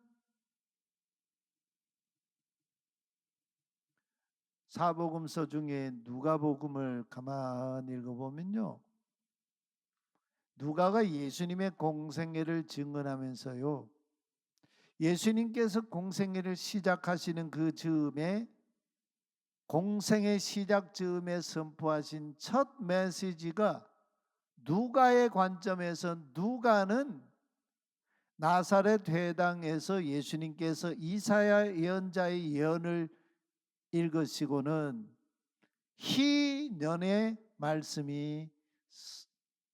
사복음서 중에 누가복음을 가만히 읽어보면요, 누가가 예수님의 공생애를 증언하면서요, 예수님께서 공생애를 시작하시는 그 즈음에, 공생의 시작 즈음에 선포하신 첫 메시지가 누가의 관점에서, 누가는 나사렛 회당에서 예수님께서 이사야 예언자의 예언을 읽으시고는 희년의 말씀이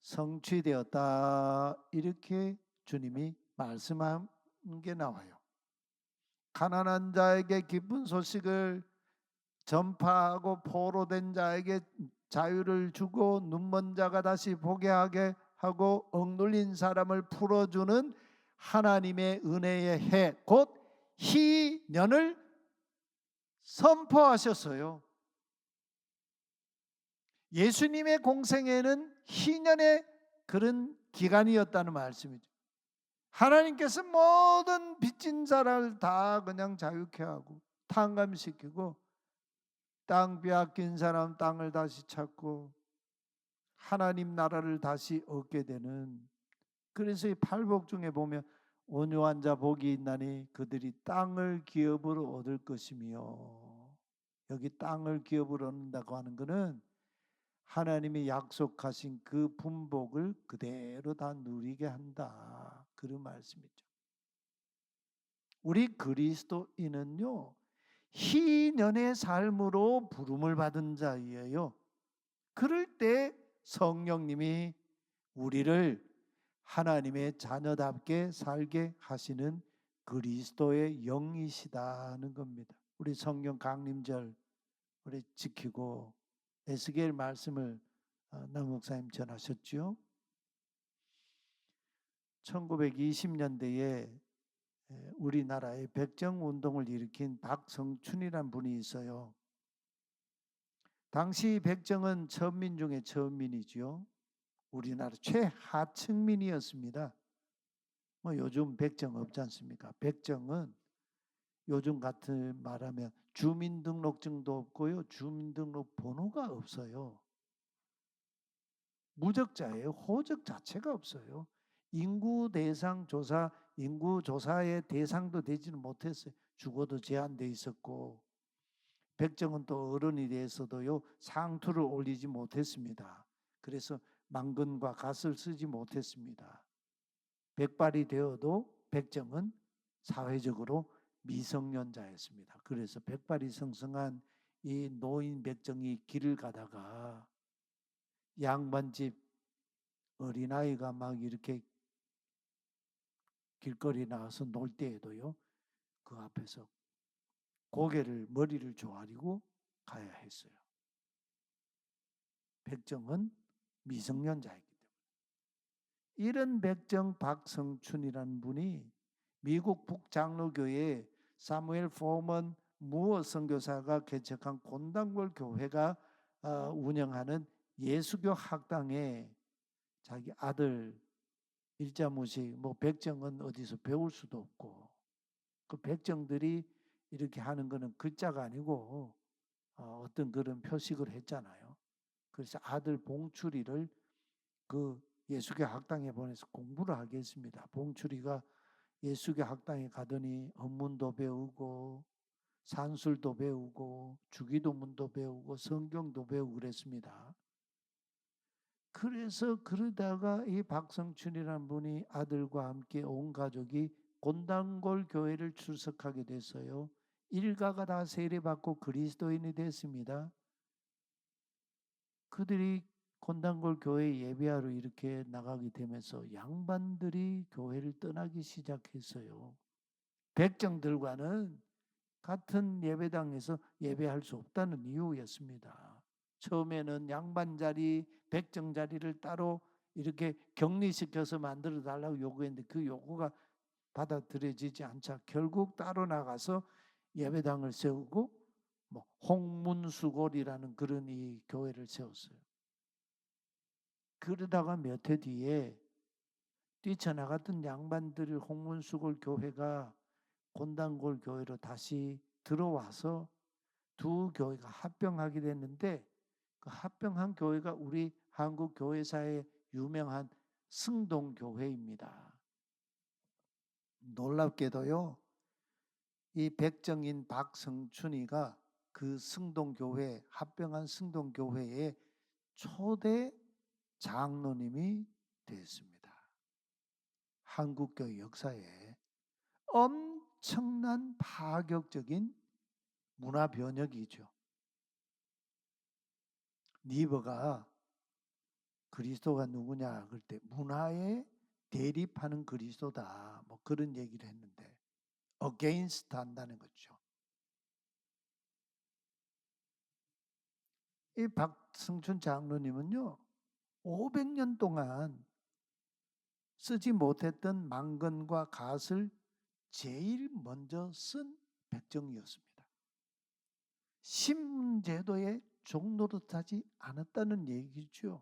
성취되었다, 이렇게 주님이 말씀한 게 나와요. 가난한 자에게 기쁜 소식을 전파하고 포로된 자에게 자유를 주고 눈먼 자가 다시 보게 하게 하고 억눌린 사람을 풀어주는 하나님의 은혜의 해, 곧 희년을 선포하셨어요. 예수님의 공생애는 희년의 그런 기간이었다는 말씀이죠. 하나님께서 모든 빚진 자를 다 그냥 자유케 하고 탕감시키고, 땅 빼앗긴 사람 땅을 다시 찾고 하나님 나라를 다시 얻게 되는, 그래서 이 팔복 중에 보면 온유한 자 복이 있나니 그들이 땅을 기업으로 얻을 것이며, 여기 땅을 기업으로 얻는다고 하는 것은 하나님이 약속하신 그 분복을 그대로 다 누리게 한다, 그런 말씀이죠. 우리 그리스도인은요, 희년의 삶으로 부름을 받은 자이에요. 그럴 때 성령님이 우리를 하나님의 자녀답게 살게 하시는 그리스도의 영이시다는 겁니다. 우리 성령 강림절 우리 지키고 에스겔 말씀을 남 목사님 전하셨죠. 1920년대에 우리나라에 백정운동을 일으킨 박성춘이란 분이 있어요. 당시 백정은 천민 중에 천민이죠. 우리나라 최하층민이었습니다. 요즘 백정 없지 않습니까? 백정은 요즘 같은 말하면 주민등록증도 없고요, 주민등록 번호가 없어요. 무적자예요. 호적 자체가 없어요. 인구 대상 조사, 인구 조사의 대상도 되지는 못했어요. 죽어도 제한돼 있었고, 백정은 또 어른이 돼서도요 상투를 올리지 못했습니다. 그래서 망근과 갓을 쓰지 못했습니다. 백발이 되어도 백정은 사회적으로 미성년자였습니다. 그래서 백발이 성성한 이 노인 백정이 길을 가다가 양반집 어린아이가 막 이렇게 길거리에 나와서 놀 때에도요, 그 앞에서 고개를, 머리를 조아리고 가야 했어요. 백정은 미성년자이기 때문에. 이런 백정 박성춘이라는 분이 미국 북장로교회 사무엘 포먼 무어 선교사가 개척한 곤단골 교회가 운영하는 예수교 학당에 자기 아들 일자무식, 백정은 어디서 배울 수도 없고, 그 백정들이 이렇게 하는 거는 글자가 아니고 어떤 그런 표식을 했잖아요. 그래서 아들 봉출이를 그 예수교 학당에 보내서 공부를 하게 했습니다. 봉출이가 예수교 학당에 가더니 헌문도 배우고 산술도 배우고 주기도문도 배우고 성경도 배우고 그랬습니다. 그래서 그러다가 이 박성춘이라는 분이 아들과 함께 온 가족이 곤단골 교회를 출석하게 됐어요. 일가가 다 세례받고 그리스도인이 됐습니다. 그들이 곤단골 교회 예배하러 이렇게 나가게 되면서 양반들이 교회를 떠나기 시작했어요. 백정들과는 같은 예배당에서 예배할 수 없다는 이유였습니다. 처음에는 양반 자리, 백정 자리를 따로 이렇게 격리시켜서 만들어 달라고 요구했는데 그 요구가 받아들여지지 않자 결국 따로 나가서 예배당을 세우고 홍문수골이라는 그런 이 교회를 세웠어요. 그러다가 몇 해 뒤에 뛰쳐나갔던 양반들이 홍문수골 교회가 곤단골 교회로 다시 들어와서 두 교회가 합병하게 됐는데 그 합병한 교회가 우리 한국 교회사의 유명한 승동교회입니다. 놀랍게도요, 이 백정인 박성춘이가 그 승동교회, 합병한 승동교회의 초대 장로님이 됐습니다. 한국교회 역사에 엄청난 파격적인 문화 변혁이죠. 니버가 그리스도가 누구냐 그럴 때 문화에 대립하는 그리스도다, 뭐 그런 얘기를 했는데 against 한다는 거죠. 이 박성춘 장로님은요 500년 동안 쓰지 못했던 망건과 갓을 제일 먼저 쓴 백정이었습니다. 신문제도에 종노릇하지 않았다는 얘기죠.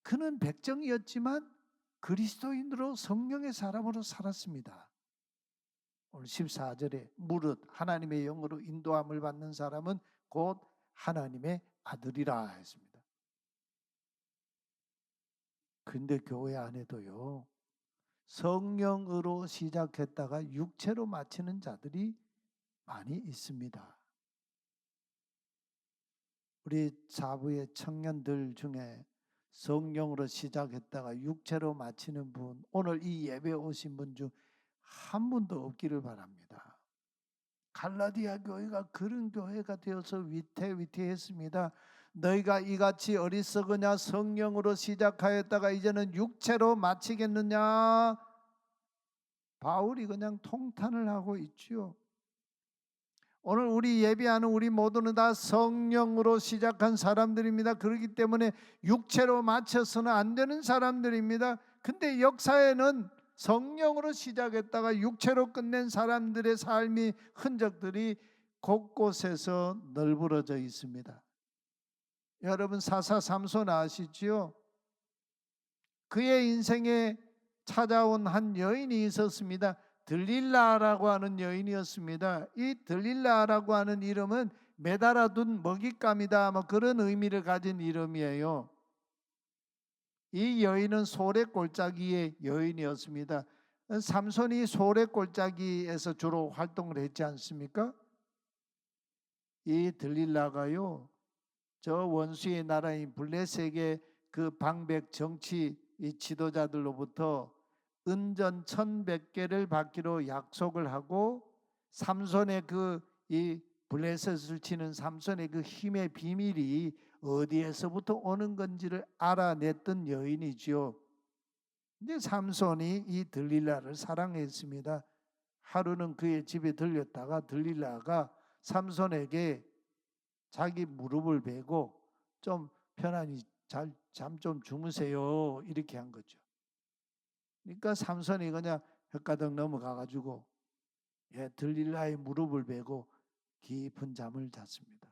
그는 백정이었지만 그리스도인으로 성령의 사람으로 살았습니다. 오늘 14절에 무릇 하나님의 영으로 인도함을 받는 사람은 곧 하나님의 아들이라 했습니다. 근데 교회 안에도요 성령으로 시작했다가 육체로 마치는 자들이 많이 있습니다. 우리 사부의 청년들 중에 성령으로 시작했다가 육체로 마치는 분, 오늘 이 예배에 오신 분 중 한 분도 없기를 바랍니다. 갈라디아 교회가 그런 교회가 되어서 위태위태했습니다. 너희가 이같이 어리석으냐, 성령으로 시작하였다가 이제는 육체로 마치겠느냐. 바울이 그냥 통탄을 하고 있죠. 오늘 우리 예배하는 우리 모두는 다 성령으로 시작한 사람들입니다. 그렇기 때문에 육체로 마쳐서는 안 되는 사람들입니다. 근데 역사에는 성령으로 시작했다가 육체로 끝낸 사람들의 삶이 흔적들이 곳곳에서 널브러져 있습니다. 여러분 사사 삼손 아시지요? 그의 인생에 찾아온 한 여인이 있었습니다. 들릴라라고 하는 여인이었습니다. 이 들릴라라고 하는 이름은 매달아둔 먹잇감이다, 뭐 그런 의미를 가진 이름이에요. 이 여인은 소래골짜기의 여인이었습니다. 삼손이 소래골짜기에서 주로 활동을 했지 않습니까? 이 들릴라가요 저 원수의 나라인 블레셋의 그 방백 정치 이 지도자들로부터 은전 1,100개를 받기로 약속을 하고 삼손의 이 블레셋을 치는 삼손의 그 힘의 비밀이 어디에서부터 오는 건지를 알아냈던 여인이지요. 이제 삼손이 이 들릴라를 사랑했습니다. 하루는 그의 집에 들렸다가 들릴라가 삼손에게 자기 무릎을 베고 좀 편안히 잠 좀 주무세요 이렇게 한 거죠. 그러니까 삼손이 그냥 혓가닥 넘어가 가지고 들릴라의 무릎을 베고 깊은 잠을 잤습니다.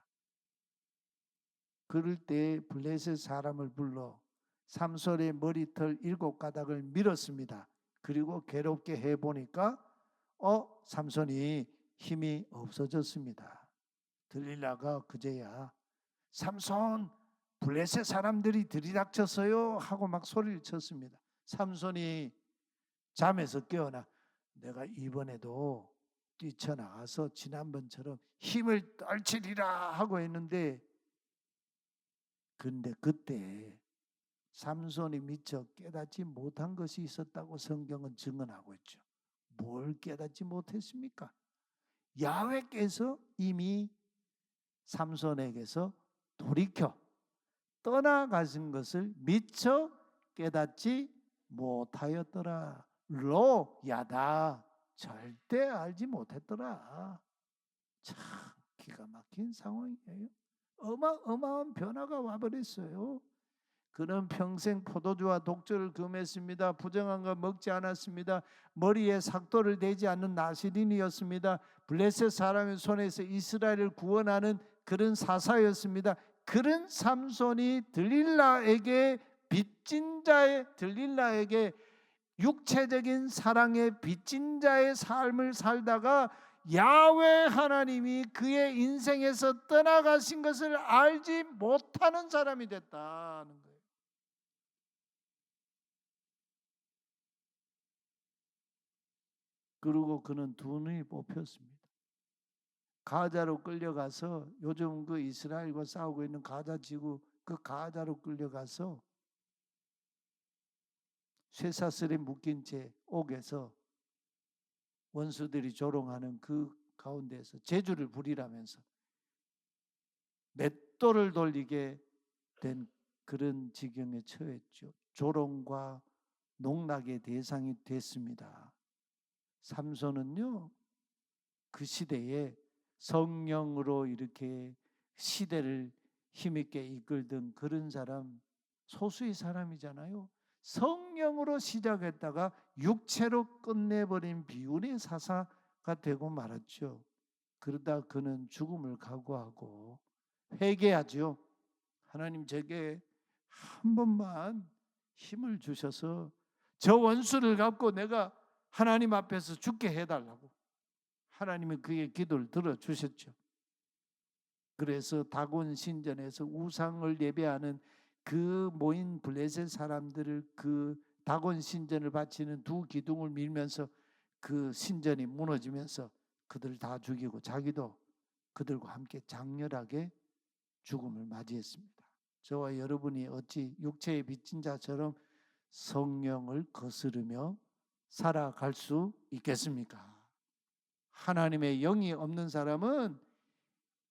그럴 때 블레셋 사람을 불러 삼손의 머리털 7가닥을 밀었습니다. 그리고 괴롭게 해보니까 삼손이 힘이 없어졌습니다. 들릴라가 그제야 삼손 블레셋 사람들이 들이닥쳤어요 하고 막 소리를 쳤습니다. 삼손이 잠에서 깨어나 내가 이번에도 뛰쳐나가서 지난번처럼 힘을 떨치리라 하고 했는데 근데 그때 삼손이 미처 깨닫지 못한 것이 있었다고 성경은 증언하고 있죠. 뭘 깨닫지 못했습니까? 야훼께서 이미 삼손에게서 돌이켜 떠나가신 것을 미처 깨닫지 못하였더라. 야다 절대 알지 못했더라. 참 기가 막힌 상황이에요. 어마어마한 변화가 와버렸어요. 그는 평생 포도주와 독주를 금했습니다. 부정한 거 먹지 않았습니다. 머리에 삭도를 대지 않는 나시린이었습니다. 블레셋 사람의 손에서 이스라엘을 구원하는 그런 사사였습니다. 그런 삼손이 들릴라에게 육체적인 사랑의 빚진 자의 삶을 살다가 야훼 하나님이 그의 인생에서 떠나가신 것을 알지 못하는 사람이 됐다는 거예요. 그리고 그는 두 눈이 뽑혔습니다. 가자로 끌려가서, 요즘 그 이스라엘과 싸우고 있는 가자 지구 그 가자로 끌려가서 쇠사슬에 묶인 채 옥에서 원수들이 조롱하는 그 가운데에서 제주를 부리라면서 맷돌을 돌리게 된 그런 지경에 처했죠. 조롱과 농락의 대상이 됐습니다. 삼손은요, 그 시대에 성령으로 이렇게 시대를 힘있게 이끌던 그런 사람, 소수의 사람이잖아요. 성령으로 시작했다가 육체로 끝내버린 비운의 사사가 되고 말았죠. 그러다 그는 죽음을 각오하고 회개하죠. 하나님, 제게 한 번만 힘을 주셔서 저 원수를 갚고 내가 하나님 앞에서 죽게 해달라고. 하나님이 그의 기도를 들어주셨죠. 그래서 다곤 신전에서 우상을 예배하는 그 모인 블레셋 사람들을, 그 다곤 신전을 바치는 두 기둥을 밀면서 그 신전이 무너지면서 그들 다 죽이고 자기도 그들과 함께 장렬하게 죽음을 맞이했습니다. 저와 여러분이 어찌 육체에 빚진 자처럼 성령을 거스르며 살아갈 수 있겠습니까? 하나님의 영이 없는 사람은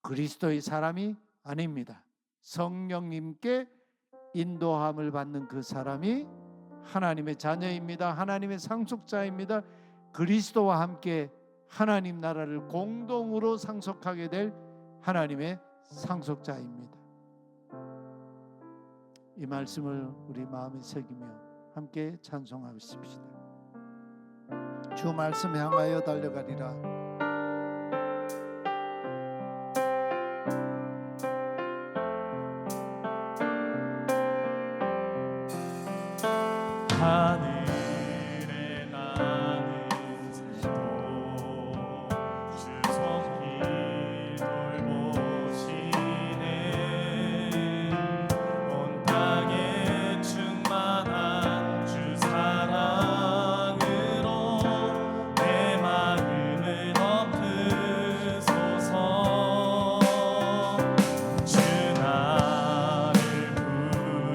그리스도의 사람이 아닙니다. 성령님께 인도함을 받는 그 사람이 하나님의 자녀입니다. 하나님의 상속자입니다. 그리스도와 함께 하나님 나라를 공동으로 상속하게 될 하나님의 상속자입니다. 이 말씀을 우리 마음에 새기며 함께 찬송하십시다. 주 말씀 향하여 달려가리라. 하늘에 나는 새도 주 손길 돌보시네. 온 땅에 충만한 주 사랑으로 내 마음을 덮으소서. 주 나를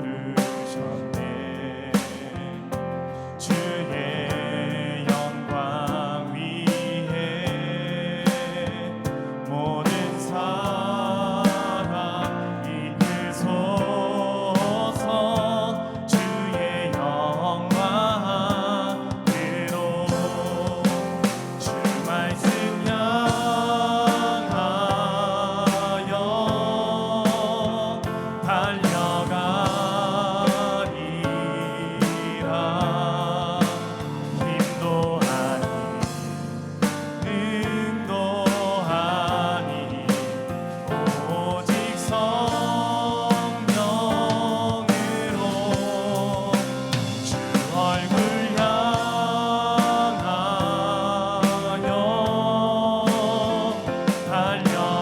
부르셨네. 주의 영광 위에 모든 사랑 이끄소서. 주의 영광으로 주 말씀 향하여 달려가리라. 힘도 아니 능도 아니 오직 성령으로 주 얼굴 향하여 달려가리라.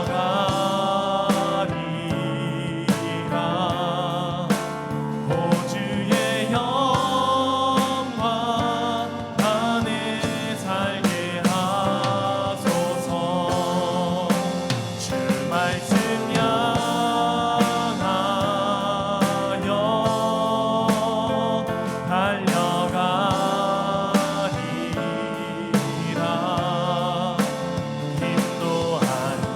오 주의 영광 안에 살게 하소서. 주 말씀 향하여 달려가리라. 힘도 아니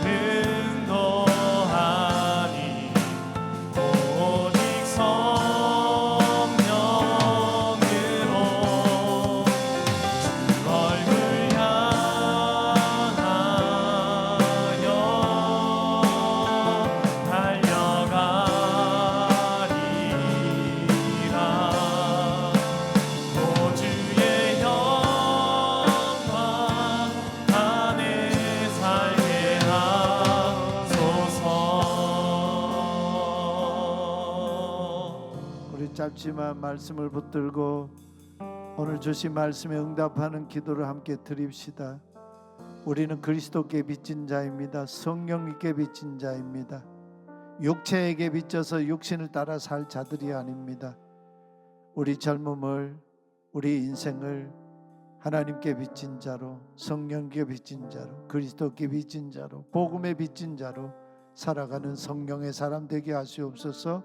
능도 아니 오직 성령으로 주 얼굴 향하여 달려가리라. 오 주의 영광 안에 살게 하소서. 우리 짧지만 말씀을 붙들고 오늘 주신 말씀에 응답하는 기도를 함께 드립시다. 우리는 그리스도께 빚진 자입니다. 성령님께 빚진 자입니다. 육체에게 빚져서 육신을 따라 살 자들이 아닙니다. 우리 젊음을, 우리 인생을 하나님께 빚진 자로, 성령께 빚진 자로, 그리스도께 빚진 자로, 복음에 빚진 자로 살아가는 성령의 사람 되게 하시옵소서.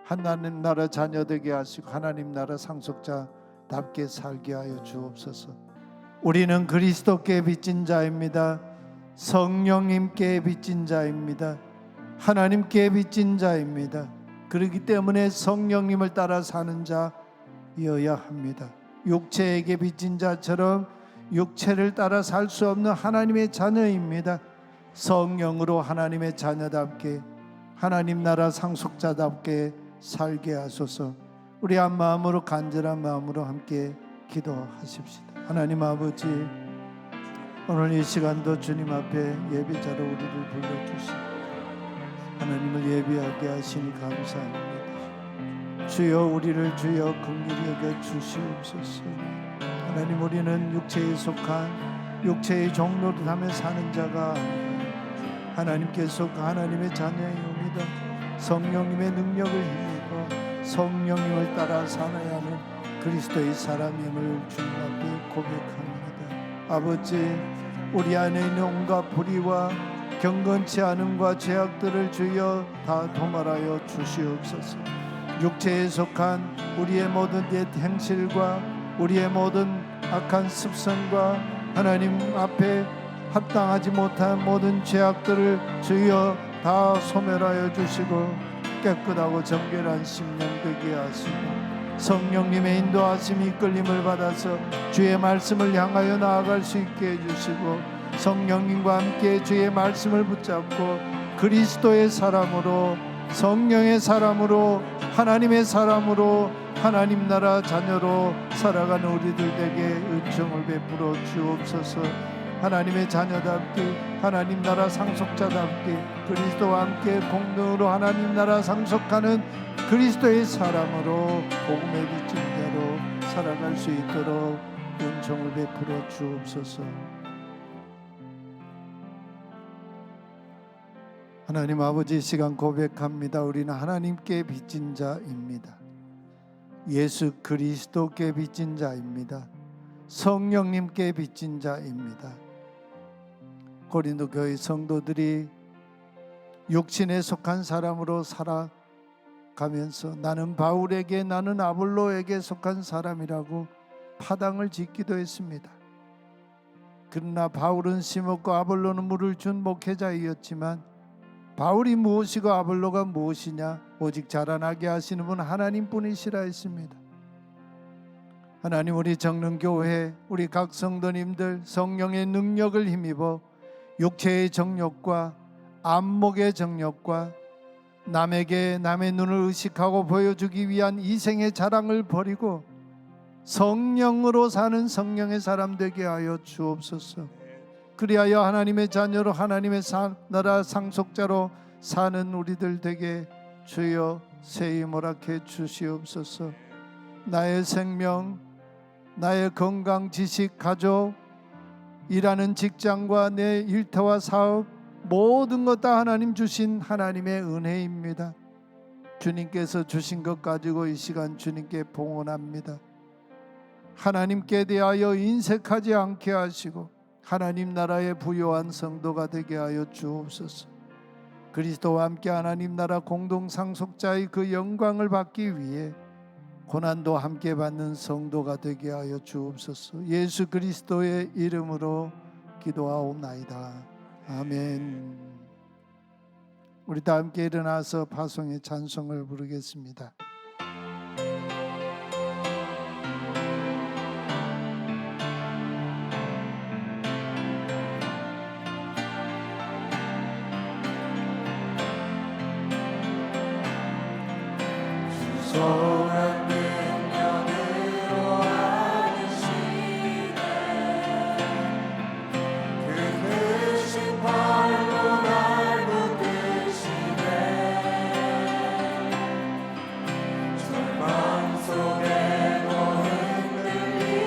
하나님 나라 자녀 되게 하시고 하나님 나라 상속자답게 살게 하여 주옵소서. 우리는 그리스도께 빚진 자입니다. 성령님께 빚진 자입니다. 하나님께 빚진 자입니다. 그렇기 때문에 성령님을 따라 사는 자여야 합니다. 육체에게 빚진 자처럼 육체를 따라 살 수 없는 하나님의 자녀입니다. 성령으로 하나님의 자녀답게, 하나님 나라 상속자답게 살게 하소서. 우리 한 마음으로, 간절한 마음으로 함께 기도하십시다. 하나님 아버지, 오늘 이 시간도 주님 앞에 예배자로 우리를 불러주시고 하나님을 예배하게 하시니 감사합니다. 주여, 우리를 주여 긍휼히 여겨 주시옵소서. 하나님, 우리는 육체에 속한 육체의 종로를 하며 사는 자가 아니라 하나님께서 하나님의 자녀이옵니다. 성령님의 능력을 힘입어 성령님을 따라 살아야 하는 그리스도의 사람임을 주님 앞에 고백합니다. 아버지, 우리 안에 있는 온갖 불의와 경건치 않음과 죄악들을 주여 다 도말하여 주시옵소서. 육체에 속한 우리의 모든 옛 행실과 우리의 모든 악한 습성과 하나님 앞에 합당하지 못한 모든 죄악들을 주여 다 소멸하여 주시고 깨끗하고 정결한 심령 되게 하시고 성령님의 인도하심 이끌림을 받아서 주의 말씀을 향하여 나아갈 수 있게 해주시고 성령님과 함께 주의 말씀을 붙잡고 그리스도의 사람으로, 성령의 사람으로, 하나님의 사람으로, 하나님 나라 자녀로 살아가는 우리들에게 은총을 베풀어 주옵소서. 하나님의 자녀답게, 하나님 나라 상속자답게, 그리스도와 함께 공동으로 하나님 나라 상속하는 그리스도의 사람으로, 복음의 빚진 자로 살아갈 수 있도록 은총을 베풀어 주옵소서. 하나님 아버지, 시간 고백합니다. 우리는 하나님께 빚진 자입니다. 예수 그리스도께 빚진 자입니다. 성령님께 빚진 자입니다. 고린도 교회 성도들이 육신에 속한 사람으로 살아가면서 나는 바울에게, 나는 아볼로에게 속한 사람이라고 파당을 짓기도 했습니다. 그러나 바울은 심었고 아볼로는 물을 준 목회자이었지만 바울이 무엇이고 아볼로가 무엇이냐, 오직 자라나게 하시는 분 하나님뿐이시라 했습니다. 하나님, 우리 정릉교회, 우리 각 성도님들 성령의 능력을 힘입어 육체의 정욕과 안목의 정욕과 남에게 남의 눈을 의식하고 보여주기 위한 이생의 자랑을 버리고 성령으로 사는 성령의 사람 되게 하여 주옵소서. 그리하여 하나님의 자녀로 하나님의 나라 상속자로 사는 우리들 되게 주여 세임 허락해 주시옵소서. 나의 생명, 나의 건강, 지식, 가족, 일하는 직장과 내 일터와 사업, 모든 것 다 하나님 주신 하나님의 은혜입니다. 주님께서 주신 것 가지고 이 시간 주님께 봉헌합니다. 하나님께 대하여 인색하지 않게 하시고 하나님 나라의 부요한 성도가 되게 하여 주옵소서. 그리스도와 함께 하나님 나라 공동 상속자의 그 영광을 받기 위해 고난도 함께 받는 성도가 되게 하여 주옵소서. 예수 그리스도의 이름으로 기도하옵나이다. 아멘. 우리 다 함께 일어나서 파송의 찬송을 부르겠습니다. 소한 능력으로 하시네 그 크신 팔로 날 붙드시네 절망 속에도 흔들리지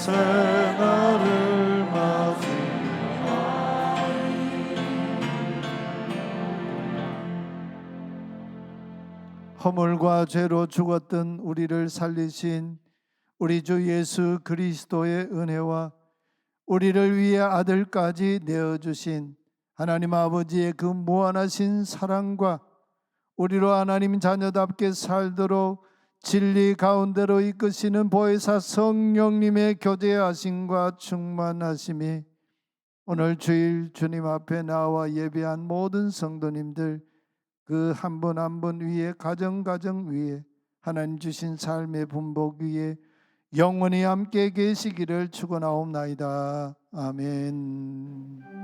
생활을 마시나니 허물과 죄로 죽었던 우리를 살리신 우리 주 예수 그리스도의 은혜와 우리를 위해 아들까지 내어주신 하나님 아버지의 그 무한하신 사랑과 우리로 하나님 자녀답게 살도록 진리 가운데로 이끄시는 보혜사 성령님의 교제하심과 충만하심이 오늘 주일 주님 앞에 나와 예배한 모든 성도님들 그 한 분 한 분 위에 가정 위에 하나님 주신 삶의 분복 위에 영원히 함께 계시기를 축원하옵나이다. 아멘.